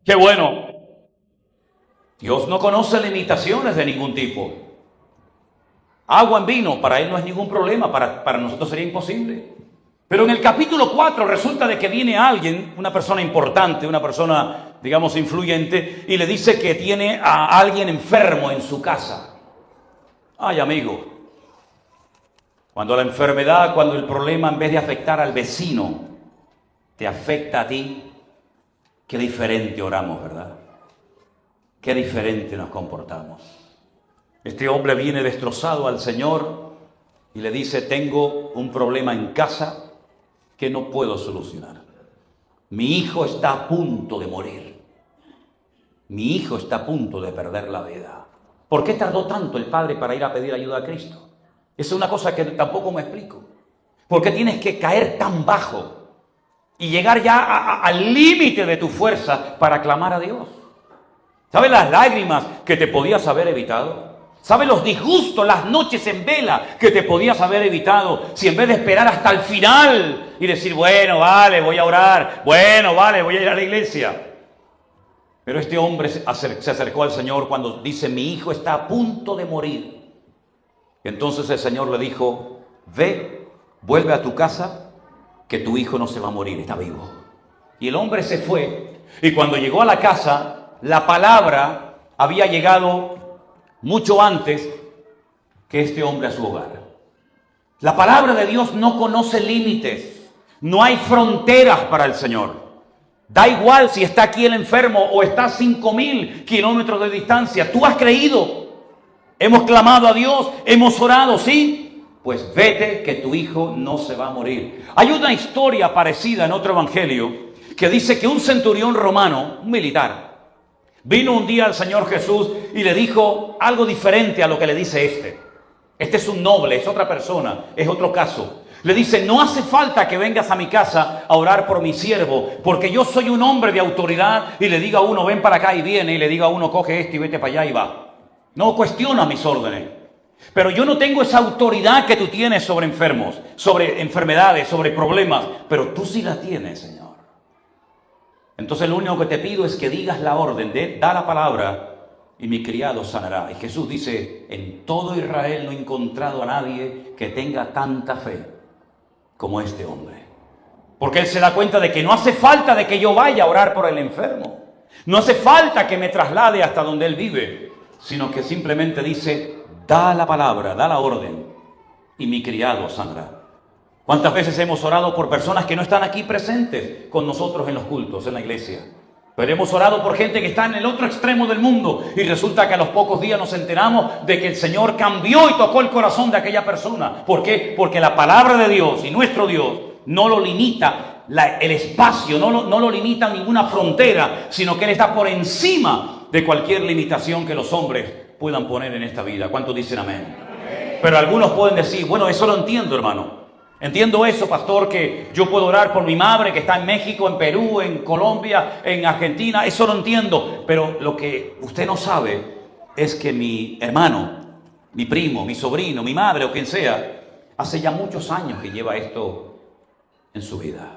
¡Qué bueno! Dios no conoce limitaciones de ningún tipo. Agua en vino, para Él no es ningún problema, para nosotros sería imposible. Pero en el capítulo 4 resulta de que viene alguien, una persona importante, una persona, digamos, influyente, y le dice que tiene a alguien enfermo en su casa. Ay, amigo, cuando la enfermedad, cuando el problema, en vez de afectar al vecino, te afecta a ti, qué diferente oramos, ¿verdad? Qué diferente nos comportamos. Este hombre viene destrozado al Señor y le dice, tengo un problema en casa que no puedo solucionar. Mi hijo está a punto de morir. Mi hijo está a punto de perder la vida. ¿Por qué tardó tanto el padre para ir a pedir ayuda a Cristo? Esa es una cosa que tampoco me explico. ¿Por qué tienes que caer tan bajo y llegar ya al límite de tu fuerza para clamar a Dios? ¿Sabes las lágrimas que te podías haber evitado? ¿Sabes los disgustos, las noches en vela que te podías haber evitado si en vez de esperar hasta el final y decir, bueno, vale, voy a orar, bueno, vale, voy a ir a la iglesia? Pero este hombre se acercó al Señor cuando dice, mi hijo está a punto de morir. Y entonces el Señor le dijo, ve, vuelve a tu casa, que tu hijo no se va a morir, está vivo. Y el hombre se fue, y cuando llegó a la casa, la palabra había llegado mucho antes que este hombre a su hogar. La palabra de Dios no conoce límites, no hay fronteras para el Señor. Da igual si está aquí el enfermo o está a 5,000 kilómetros de distancia. Tú has creído, hemos clamado a Dios, hemos orado, ¿sí? Pues vete, que tu hijo no se va a morir. Hay una historia parecida en otro evangelio que dice que un centurión romano, un militar, vino un día al Señor Jesús y le dijo algo diferente a lo que le dice este. Este es un noble, es otra persona, es otro caso. Le dice, no hace falta que vengas a mi casa a orar por mi siervo, porque yo soy un hombre de autoridad y le diga a uno, ven para acá y viene, y le diga a uno, coge esto y vete para allá y va. No cuestiona mis órdenes. Pero yo no tengo esa autoridad que tú tienes sobre enfermos, sobre enfermedades, sobre problemas, pero tú sí la tienes, Señor. Entonces lo único que te pido es que digas la orden, da la palabra y mi criado sanará. Y Jesús dice, en todo Israel no he encontrado a nadie que tenga tanta fe como este hombre. Porque él se da cuenta de que no hace falta de que yo vaya a orar por el enfermo. No hace falta que me traslade hasta donde él vive, sino que simplemente dice, da la palabra, da la orden y mi criado sanará. ¿Cuántas veces hemos orado por personas que no están aquí presentes con nosotros en los cultos, en la iglesia? Pero hemos orado por gente que está en el otro extremo del mundo y resulta que a los pocos días nos enteramos de que el Señor cambió y tocó el corazón de aquella persona. ¿Por qué? Porque la palabra de Dios y nuestro Dios no lo limita el espacio, no lo limita ninguna frontera, sino que Él está por encima de cualquier limitación que los hombres puedan poner en esta vida. ¿Cuántos dicen amén? Pero algunos pueden decir, bueno, eso lo entiendo, hermano. Entiendo eso, pastor, que yo puedo orar por mi madre que está en México, en Perú, en Colombia, en Argentina. Eso lo entiendo. Pero lo que usted no sabe es que mi hermano, mi primo, mi sobrino, mi madre o quien sea, hace ya muchos años que lleva esto en su vida.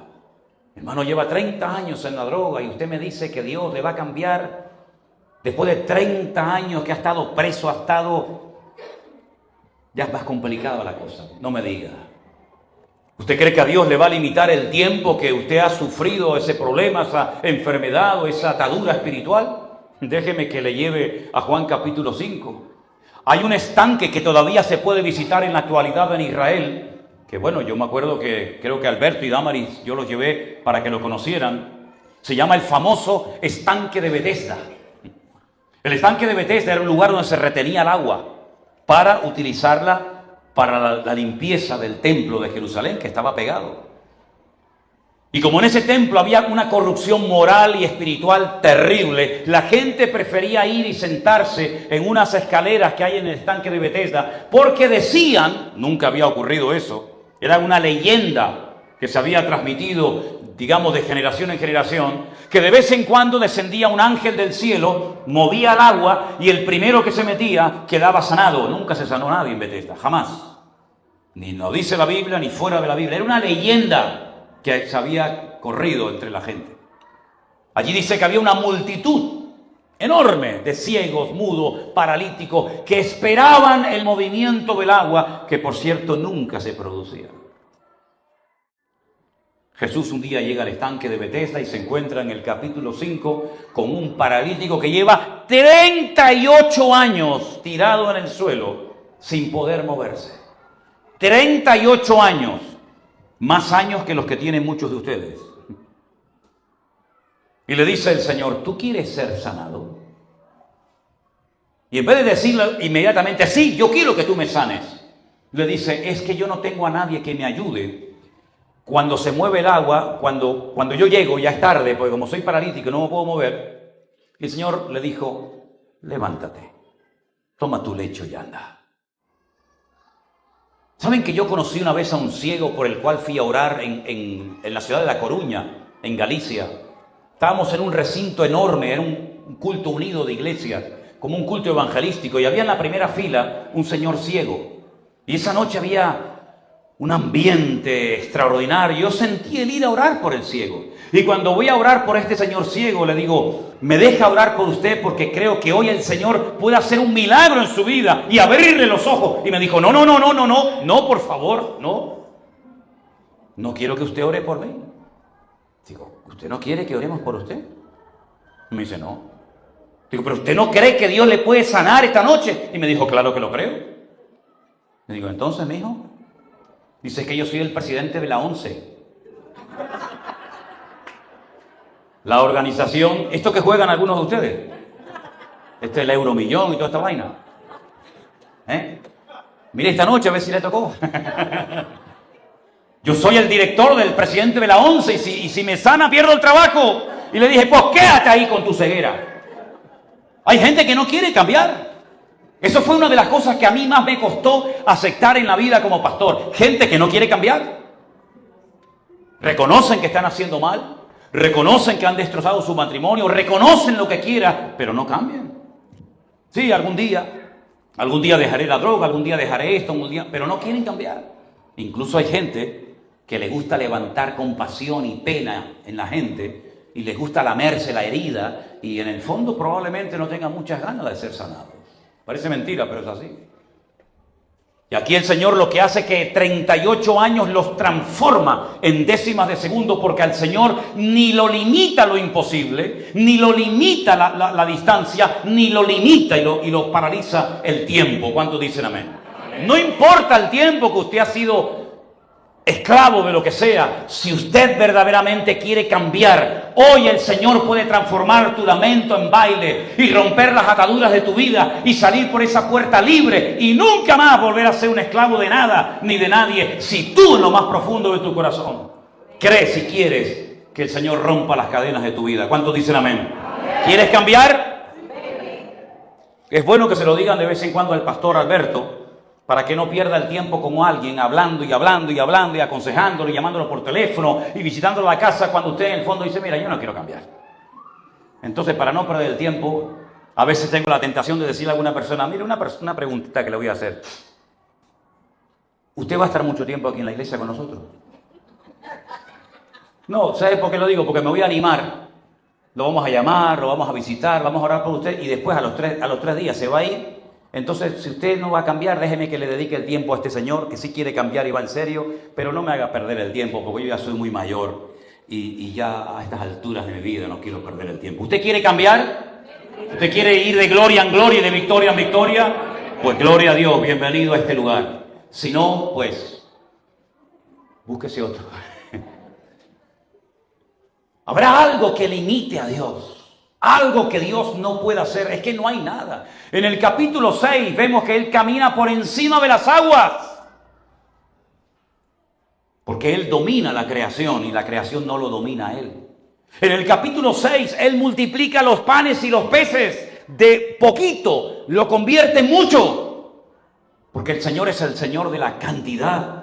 Mi hermano lleva 30 años en la droga y usted me dice que Dios le va a cambiar después de 30 años que ha estado preso, ha estado... Ya es más complicada la cosa, no me diga. ¿Usted cree que a Dios le va a limitar el tiempo que usted ha sufrido ese problema, esa enfermedad o esa atadura espiritual? Déjeme que le lleve a Juan capítulo 5. Hay un estanque que todavía se puede visitar en la actualidad en Israel, que bueno, yo me acuerdo que creo que Alberto y Damaris, yo los llevé para que lo conocieran. Se llama el famoso estanque de Betesda. El estanque de Betesda era un lugar donde se retenía el agua para utilizarla para la limpieza del templo de Jerusalén, que estaba pegado. Y como en ese templo había una corrupción moral y espiritual terrible, la gente prefería ir y sentarse en unas escaleras que hay en el estanque de Betesda, porque decían, nunca había ocurrido eso, era una leyenda que se había transmitido, digamos, de generación en generación, que de vez en cuando descendía un ángel del cielo, movía el agua y el primero que se metía quedaba sanado. Nunca se sanó nadie en Betesda, jamás. Ni lo dice la Biblia ni fuera de la Biblia. Era una leyenda que se había corrido entre la gente. Allí dice que había una multitud enorme de ciegos, mudos, paralíticos, que esperaban el movimiento del agua, que por cierto nunca se producía. Jesús un día llega al estanque de Betesda y se encuentra en el capítulo 5 con un paralítico que lleva 38 años tirado en el suelo sin poder moverse. 38 años, más años que los que tienen muchos de ustedes. Y le dice el Señor, ¿tú quieres ser sanado? Y en vez de decirle inmediatamente, sí, yo quiero que tú me sanes, le dice, es que yo no tengo a nadie que me ayude. Cuando se mueve el agua, cuando yo llego, ya es tarde, porque como soy paralítico no me puedo mover, el Señor le dijo, levántate, toma tu lecho y anda. ¿Saben que yo conocí una vez a un ciego por el cual fui a orar en la ciudad de La Coruña, en Galicia? Estábamos en un recinto enorme, era un culto unido de iglesias, como un culto evangelístico, y había en la primera fila un señor ciego. Y esa noche había un ambiente extraordinario. Yo sentí el ir a orar por el ciego. Y cuando voy a orar por este señor ciego, le digo, me deja orar por usted porque creo que hoy el Señor puede hacer un milagro en su vida y abrirle los ojos. Y me dijo, no, por favor, no quiero que usted ore por mí. Digo, ¿usted no quiere que oremos por usted? Y me dice, no. Digo, ¿pero usted no cree que Dios le puede sanar esta noche? Y me dijo, claro que lo creo. Le digo, entonces, mijo, dice que yo soy el presidente de la ONCE. La organización, esto que juegan algunos de ustedes. Este es el Euromillón y toda esta vaina. Mire esta noche a ver si le tocó. Yo soy el director del presidente de la ONCE y si me sana pierdo el trabajo. Y le dije, pues quédate ahí con tu ceguera. Hay gente que no quiere cambiar. Eso fue una de las cosas que a mí más me costó aceptar en la vida como pastor. Gente que no quiere cambiar. Reconocen que están haciendo mal. Reconocen que han destrozado su matrimonio. Reconocen lo que quiera, pero no cambian. Sí, algún día dejaré la droga, algún día dejaré esto, pero no quieren cambiar. Incluso hay gente que le gusta levantar compasión y pena en la gente y les gusta lamerse la herida y en el fondo probablemente no tengan muchas ganas de ser sanados. Parece mentira, pero es así. Y aquí el Señor lo que hace es que 38 años los transforma en décimas de segundo, porque al Señor ni lo limita lo imposible, ni lo limita la distancia, ni lo limita y lo paraliza el tiempo. ¿Cuántos dicen amén? No importa el tiempo que usted ha sido esclavo de lo que sea, si usted verdaderamente quiere cambiar, hoy el Señor puede transformar tu lamento en baile y romper las ataduras de tu vida y salir por esa puerta libre y nunca más volver a ser un esclavo de nada ni de nadie, si tú en lo más profundo de tu corazón crees y quieres que el Señor rompa las cadenas de tu vida. ¿Cuántos dicen amén? ¿Quieres cambiar? Es bueno que se lo digan de vez en cuando al pastor Alberto, para que no pierda el tiempo con alguien hablando y aconsejándolo y llamándolo por teléfono y visitándolo a la casa cuando usted en el fondo dice, mira, yo no quiero cambiar. Entonces, para no perder el tiempo, a veces tengo la tentación de decirle a alguna persona, mire, una preguntita que le voy a hacer. ¿Usted va a estar mucho tiempo aquí en la iglesia con nosotros? No, ¿sabes por qué lo digo? Porque me voy a animar. Lo vamos a llamar, lo vamos a visitar, vamos a orar por usted y después a los tres días se va a ir. Entonces, si usted no va a cambiar, déjeme que le dedique el tiempo a este señor, que sí quiere cambiar y va en serio, pero no me haga perder el tiempo, porque yo ya soy muy mayor y ya a estas alturas de mi vida no quiero perder el tiempo. ¿Usted quiere cambiar? ¿Usted quiere ir de gloria en gloria y de victoria en victoria? Pues gloria a Dios, bienvenido a este lugar. Si no, pues, búsquese otro. Habrá algo que limite a Dios. Algo que Dios no pueda hacer. Es que no hay nada. En el capítulo 6 vemos que Él camina por encima de las aguas. Porque Él domina la creación y la creación no lo domina a Él. En el capítulo 6 Él multiplica los panes y los peces. De poquito lo convierte en mucho. Porque el Señor es el Señor de la cantidad.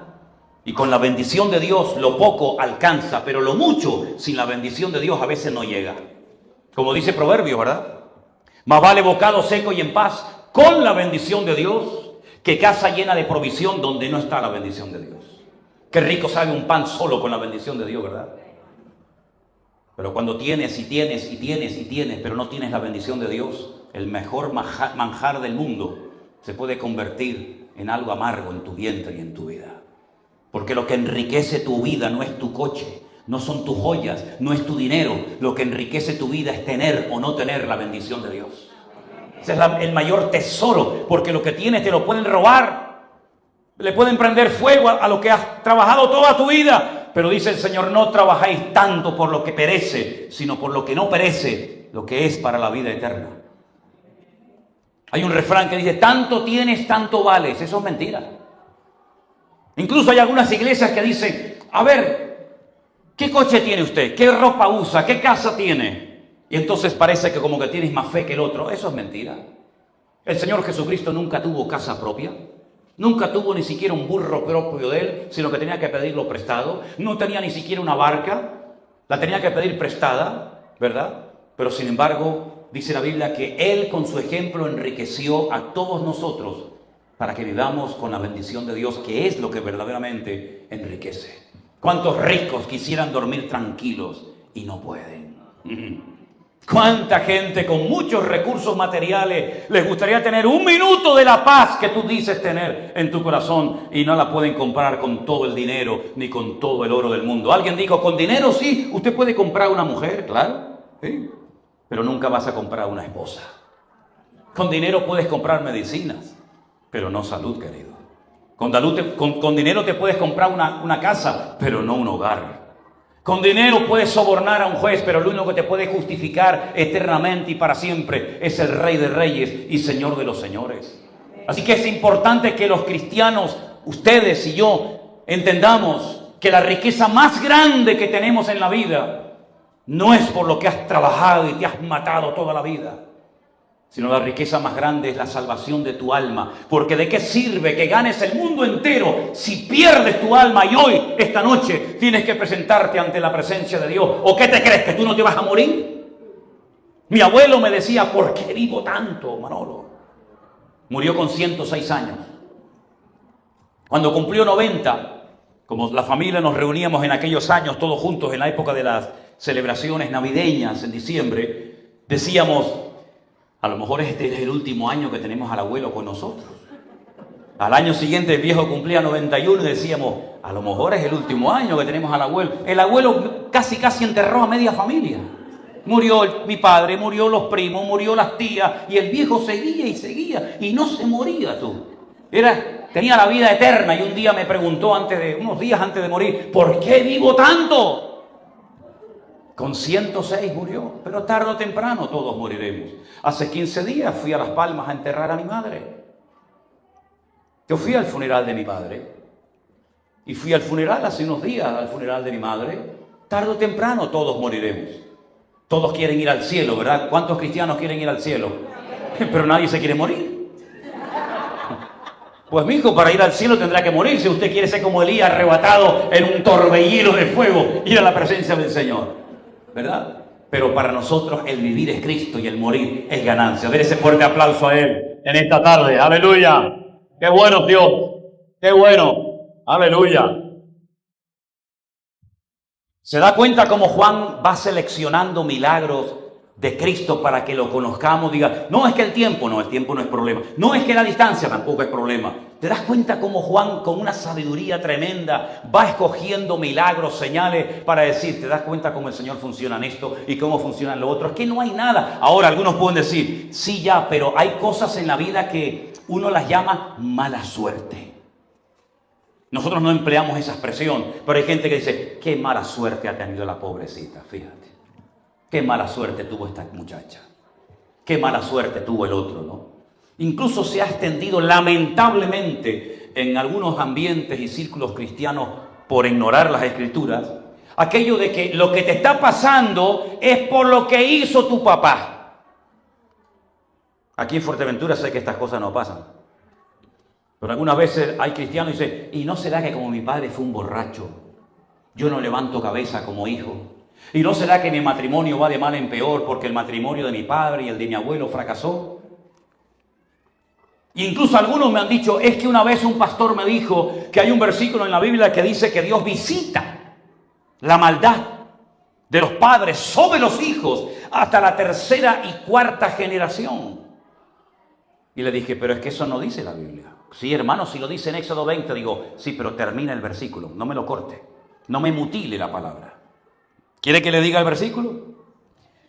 Y con la bendición de Dios lo poco alcanza, pero lo mucho sin la bendición de Dios a veces no llega. Como dice Proverbio, ¿verdad? Más vale bocado seco y en paz con la bendición de Dios que casa llena de provisión donde no está la bendición de Dios. Qué rico sabe un pan solo con la bendición de Dios, ¿verdad? Pero cuando tienes y tienes y tienes y tienes, pero no tienes la bendición de Dios, el mejor manjar del mundo se puede convertir en algo amargo en tu vientre y en tu vida. Porque lo que enriquece tu vida no es tu coche, no son tus joyas, no es tu dinero. Lo que enriquece tu vida es tener o no tener la bendición de Dios. Ese es el mayor tesoro, porque lo que tienes te lo pueden robar. Le pueden prender fuego a lo que has trabajado toda tu vida. Pero dice el Señor, no trabajáis tanto por lo que perece, sino por lo que no perece, lo que es para la vida eterna. Hay un refrán que dice, tanto tienes, tanto vales. Eso es mentira. Incluso hay algunas iglesias que dicen, a ver, ¿qué coche tiene usted? ¿Qué ropa usa? ¿Qué casa tiene? Y entonces parece que como que tienes más fe que el otro. Eso es mentira. El Señor Jesucristo nunca tuvo casa propia. Nunca tuvo ni siquiera un burro propio de Él, sino que tenía que pedirlo prestado. No tenía ni siquiera una barca. La tenía que pedir prestada, ¿verdad? Pero sin embargo, dice la Biblia que Él con su ejemplo enriqueció a todos nosotros para que vivamos con la bendición de Dios, que es lo que verdaderamente enriquece. ¿Cuántos ricos quisieran dormir tranquilos y no pueden? ¿Cuánta gente con muchos recursos materiales les gustaría tener un minuto de la paz que tú dices tener en tu corazón y no la pueden comprar con todo el dinero ni con todo el oro del mundo? Alguien dijo, con dinero sí, usted puede comprar una mujer, claro, ¿sí? Pero nunca vas a comprar una esposa. Con dinero puedes comprar medicinas, pero no salud, querido. Con dinero te puedes comprar una casa, pero no un hogar. Con dinero puedes sobornar a un juez, pero lo único que te puede justificar eternamente y para siempre es el Rey de Reyes y Señor de los Señores. Así que es importante que los cristianos, ustedes y yo, entendamos que la riqueza más grande que tenemos en la vida no es por lo que has trabajado y te has matado toda la vida, sino la riqueza más grande es la salvación de tu alma. Porque ¿de qué sirve que ganes el mundo entero si pierdes tu alma y hoy, esta noche, tienes que presentarte ante la presencia de Dios? ¿O qué te crees, que tú no te vas a morir? Mi abuelo me decía, ¿por qué vivo tanto, Manolo? Murió con 106 años. Cuando cumplió 90, como la familia nos reuníamos en aquellos años todos juntos en la época de las celebraciones navideñas en diciembre, decíamos, a lo mejor este es el último año que tenemos al abuelo con nosotros. Al año siguiente el viejo cumplía 91 y decíamos, a lo mejor es el último año que tenemos al abuelo. El abuelo casi enterró a media familia. Murió mi padre, murió los primos, murió las tías y el viejo seguía y seguía y no se moría tú. Tenía la vida eterna y un día me preguntó unos días antes de morir, ¿por qué vivo tanto? Con 106 murió, pero tarde o temprano todos moriremos. Hace 15 días fui a Las Palmas a enterrar a mi madre. Yo fui al funeral de mi padre. Y fui al funeral hace unos días, al funeral de mi madre. Tarde o temprano todos moriremos. Todos quieren ir al cielo, ¿verdad? ¿Cuántos cristianos quieren ir al cielo? Pero nadie se quiere morir. Pues mi hijo, para ir al cielo tendrá que morir. Si usted quiere ser como Elías, arrebatado en un torbellino de fuego, ir a la presencia del Señor, ¿verdad? Pero para nosotros el vivir es Cristo y el morir es ganancia. Dé ese fuerte aplauso a Él en esta tarde. ¡Aleluya! ¡Qué bueno Dios! ¡Qué bueno! ¡Aleluya! ¿Se da cuenta cómo Juan va seleccionando milagros de Cristo para que lo conozcamos? Diga, no es que el tiempo no es problema. No es que la distancia tampoco es problema. ¿Te das cuenta cómo Juan, con una sabiduría tremenda, va escogiendo milagros, señales para decir, te das cuenta cómo el Señor funciona en esto y cómo funciona en lo otro? Es que no hay nada. Ahora, algunos pueden decir, sí ya, pero hay cosas en la vida que uno las llama mala suerte. Nosotros no empleamos esa expresión, pero hay gente que dice, qué mala suerte ha tenido la pobrecita, fíjate. Qué mala suerte tuvo esta muchacha. Qué mala suerte tuvo el otro, ¿no? Incluso se ha extendido lamentablemente en algunos ambientes y círculos cristianos por ignorar las Escrituras, aquello de que lo que te está pasando es por lo que hizo tu papá. Aquí en Fuerteventura sé que estas cosas no pasan. Pero algunas veces hay cristianos que dicen, ¿y no será que como mi padre fue un borracho, yo no levanto cabeza como hijo? ¿Y no será que mi matrimonio va de mal en peor porque el matrimonio de mi padre y el de mi abuelo fracasó? Incluso algunos me han dicho, es que una vez un pastor me dijo que hay un versículo en la Biblia que dice que Dios visita la maldad de los padres sobre los hijos hasta la tercera y cuarta generación. Y le dije, pero es que eso no dice la Biblia. Sí, hermano, si lo dice en Éxodo 20, digo, sí, pero termina el versículo, no me lo corte, no me mutile la palabra. ¿Quiere que le diga el versículo?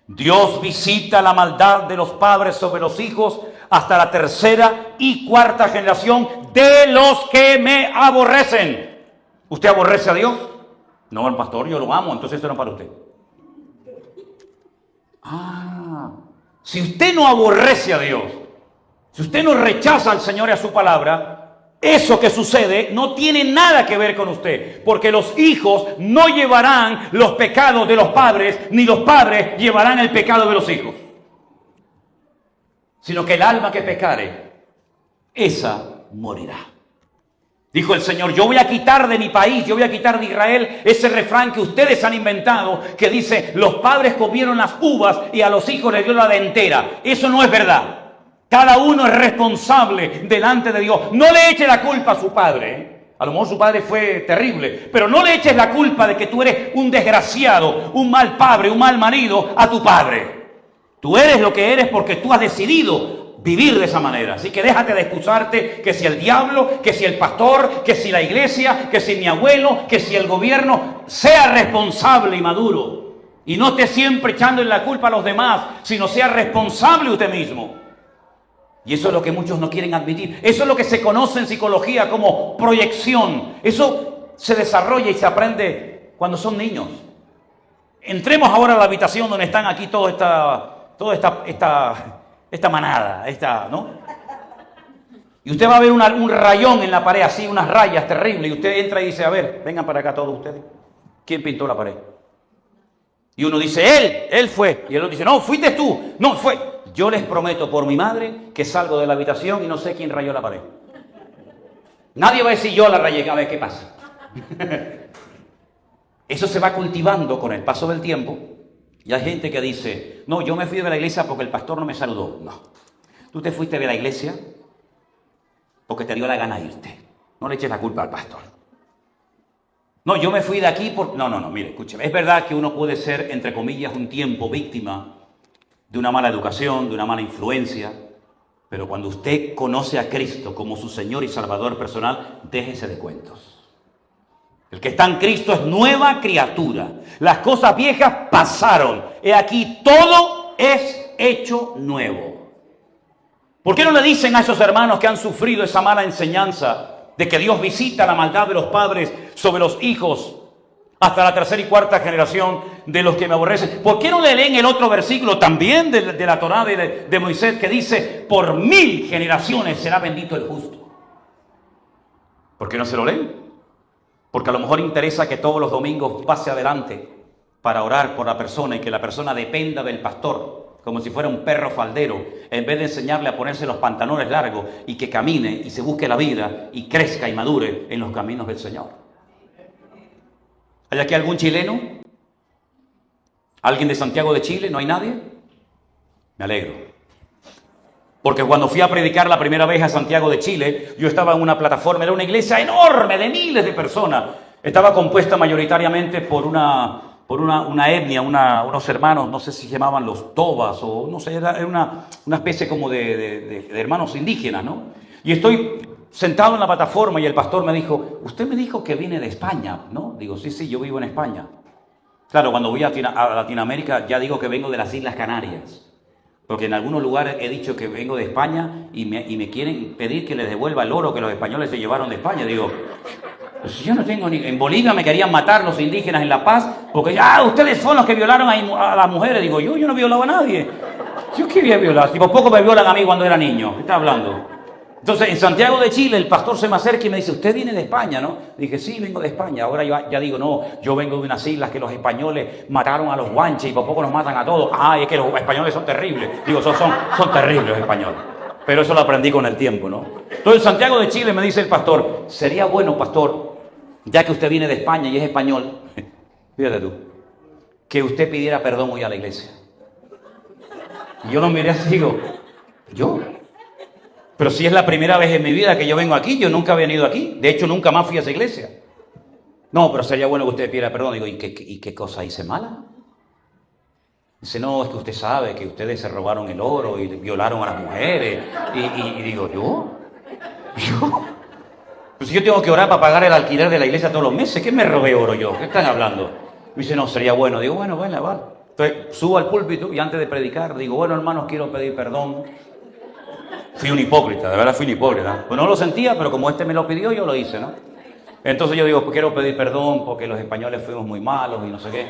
Dios visita la maldad de los padres sobre los hijos hasta la tercera y cuarta generación de los que me aborrecen. ¿Usted aborrece a Dios? No, el pastor, yo lo amo, entonces esto no es para usted. Si usted no aborrece a Dios, si usted no rechaza al Señor y a su palabra, eso que sucede no tiene nada que ver con usted, porque los hijos no llevarán los pecados de los padres, ni los padres llevarán el pecado de los hijos, sino que el alma que pecare, esa morirá. Dijo el Señor, yo voy a quitar de mi país, yo voy a quitar de Israel ese refrán que ustedes han inventado, que dice, los padres comieron las uvas y a los hijos les dio la dentera. Eso no es verdad. Cada uno es responsable delante de Dios. No le eche la culpa a su padre. A lo mejor su padre fue terrible, pero no le eches la culpa de que tú eres un desgraciado, un mal padre, un mal marido a tu padre. Tú eres lo que eres porque tú has decidido vivir de esa manera. Así que déjate de excusarte que si el diablo, que si el pastor, que si la iglesia, que si mi abuelo, que si el gobierno. Sea responsable y maduro. Y no esté siempre echándole la culpa a los demás, sino sea responsable usted mismo. Y eso es lo que muchos no quieren admitir. Eso es lo que se conoce en psicología como proyección. Eso se desarrolla y se aprende cuando son niños. Entremos ahora a la habitación donde están aquí toda esta manada, ¿no? Y usted va a ver un rayón en la pared, así, unas rayas terribles. Y usted entra y dice, a ver, vengan para acá todos ustedes. ¿Quién pintó la pared? Y uno dice, él fue. Y el otro dice, no, fuiste tú. No, fue. Yo les prometo por mi madre que salgo de la habitación y no sé quién rayó la pared. Nadie va a decir yo la rayé, a ver qué pasa. Eso se va cultivando con el paso del tiempo. Y hay gente que dice, no, yo me fui de la iglesia porque el pastor no me saludó. No, tú te fuiste de la iglesia porque te dio la gana irte. No le eches la culpa al pastor. No, yo me fui de aquí porque... No, mire, escúcheme. Es verdad que uno puede ser, entre comillas, un tiempo víctima de una mala educación, de una mala influencia, pero cuando usted conoce a Cristo como su Señor y Salvador personal, déjese de cuentos. El que está en Cristo es nueva criatura. Las cosas viejas pasaron. He aquí, todo es hecho nuevo. ¿Por qué no le dicen a esos hermanos que han sufrido esa mala enseñanza de que Dios visita la maldad de los padres sobre los hijos hasta la tercera y cuarta generación de los que me aborrecen? ¿Por qué no le leen el otro versículo también de la Torá de Moisés que dice, por 1000 generaciones será bendito el justo? ¿Por qué no se lo leen? Porque a lo mejor interesa que todos los domingos pase adelante para orar por la persona y que la persona dependa del pastor como si fuera un perro faldero, en vez de enseñarle a ponerse los pantalones largos y que camine y se busque la vida y crezca y madure en los caminos del Señor. ¿Hay aquí algún chileno? ¿Alguien de Santiago de Chile? ¿No hay nadie? Me alegro. Porque cuando fui a predicar la primera vez a Santiago de Chile, yo estaba en una plataforma, era una iglesia enorme de miles de personas. Estaba compuesta mayoritariamente por una una etnia, unos hermanos, no sé si se llamaban los Tobas o no sé, era una especie como de hermanos indígenas, ¿no? Y estoy sentado en la plataforma y el pastor me dijo, usted me dijo que viene de España, ¿no? Digo, sí, yo vivo en España. Claro, cuando voy a Latinoamérica ya digo que vengo de las Islas Canarias. Porque en algunos lugares he dicho que vengo de España y me quieren pedir que les devuelva el oro que los españoles se llevaron de España. Digo, pues yo no tengo ni... En Bolivia me querían matar los indígenas en La Paz porque ustedes son los que violaron a las mujeres. Digo, yo no violaba a nadie. ¿Yo qué voy a violar? Si por poco me violan a mí cuando era niño. ¿Qué está hablando? Entonces, en Santiago de Chile, el pastor se me acerca y me dice, usted viene de España, ¿no? Dije, sí, vengo de España. Ahora ya digo, no, yo vengo de unas islas que los españoles mataron a los guanches y por poco nos matan a todos. Es que los españoles son terribles. Digo, son terribles los españoles. Pero eso lo aprendí con el tiempo, ¿no? Entonces, en Santiago de Chile me dice el pastor, sería bueno, pastor, ya que usted viene de España y es español, fíjate tú, que usted pidiera perdón hoy a la iglesia. Y yo lo miré así y digo, ¿yo? Pero si es la primera vez en mi vida que yo vengo aquí, yo nunca he venido aquí. De hecho, nunca más fui a esa iglesia. No, pero sería bueno que usted pidiera perdón. Digo, ¿y qué cosa hice mala? Dice, no, es que usted sabe que ustedes se robaron el oro y violaron a las mujeres. Y digo, ¿yo? Pues yo tengo que orar para pagar el alquiler de la iglesia todos los meses. ¿Qué me robé oro yo? ¿Qué están hablando? Me dice, no, sería bueno. Digo, bueno, vale. Entonces, subo al púlpito y antes de predicar, digo, bueno, hermanos, quiero pedir perdón. Fui un hipócrita, de verdad fui un hipócrita. Pues no lo sentía, pero como me lo pidió, yo lo hice, ¿no? Entonces yo digo, pues quiero pedir perdón porque los españoles fuimos muy malos y no sé qué.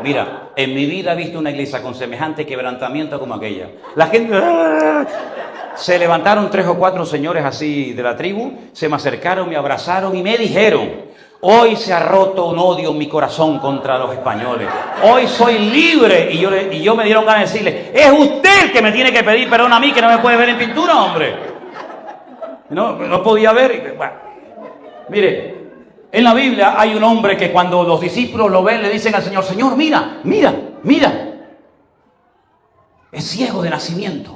Mira, en mi vida he visto una iglesia con semejante quebrantamiento como aquella. La gente... Se levantaron 3 o 4 señores así de la tribu, se me acercaron, me abrazaron y me dijeron, hoy se ha roto un odio en mi corazón contra los españoles. Hoy soy libre. Y yo me dieron ganas de decirle, es usted el que me tiene que pedir perdón a mí, que no me puede ver en pintura, hombre. No podía ver. Bueno, mire, en la Biblia hay un hombre que cuando los discípulos lo ven, le dicen al Señor, Señor, mira. Es ciego de nacimiento.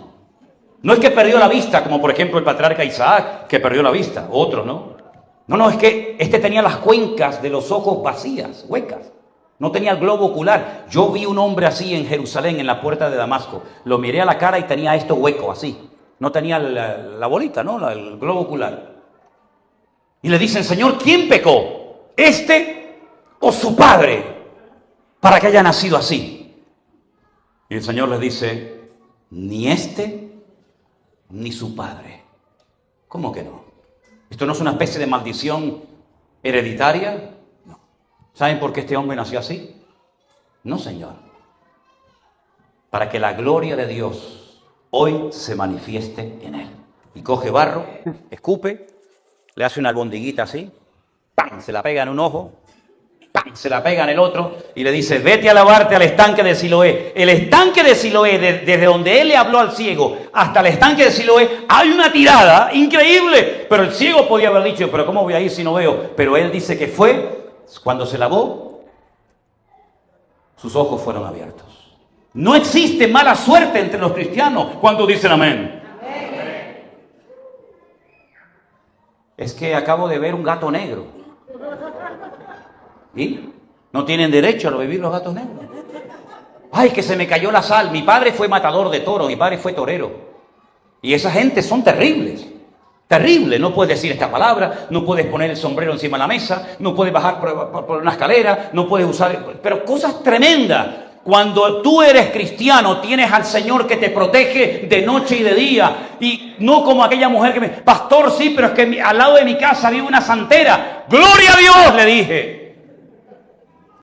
No es que perdió la vista, como por ejemplo el patriarca Isaac, que perdió la vista. Otro, ¿no? No, es que este tenía las cuencas de los ojos vacías, huecas. No tenía el globo ocular. Yo vi un hombre así en Jerusalén, en la puerta de Damasco. Lo miré a la cara y tenía esto hueco, así. No tenía la bolita, ¿no? El globo ocular. Y le dicen, Señor, ¿quién pecó? ¿Este o su padre? Para que haya nacido así. Y el Señor les dice, ni este ni su padre. ¿Cómo que no? ¿Esto no es una especie de maldición hereditaria? No. ¿Saben por qué este hombre nació así? No, Señor. Para que la gloria de Dios hoy se manifieste en él. Y coge barro, escupe, le hace una albondiguita así, ¡pam! Se la pega en un ojo, ¡pam! Se la pega en el otro y le dice, vete a lavarte al estanque de Siloé. El estanque de Siloé, desde donde él le habló al ciego hasta el estanque de Siloé, hay una tirada increíble. Pero el ciego podía haber dicho, pero ¿cómo voy a ir si no veo? Pero él dice que fue, cuando se lavó, sus ojos fueron abiertos. No existe mala suerte entre los cristianos. ¿Cuántos dicen amén? Es que acabo de ver un gato negro. ¿Y? No tienen derecho a vivir los gatos negros. Ay, que se me cayó la sal. Mi padre fue matador de toros, mi padre fue torero. Y esa gente son terribles. Terribles. No puedes decir esta palabra, no puedes poner el sombrero encima de la mesa, no puedes bajar por una escalera, no puedes usar... Pero cosas tremendas. Cuando tú eres cristiano, tienes al Señor que te protege de noche y de día. Y no como aquella mujer que me... Pastor, sí, pero es que al lado de mi casa vive una santera. ¡Gloria a Dios!, le dije.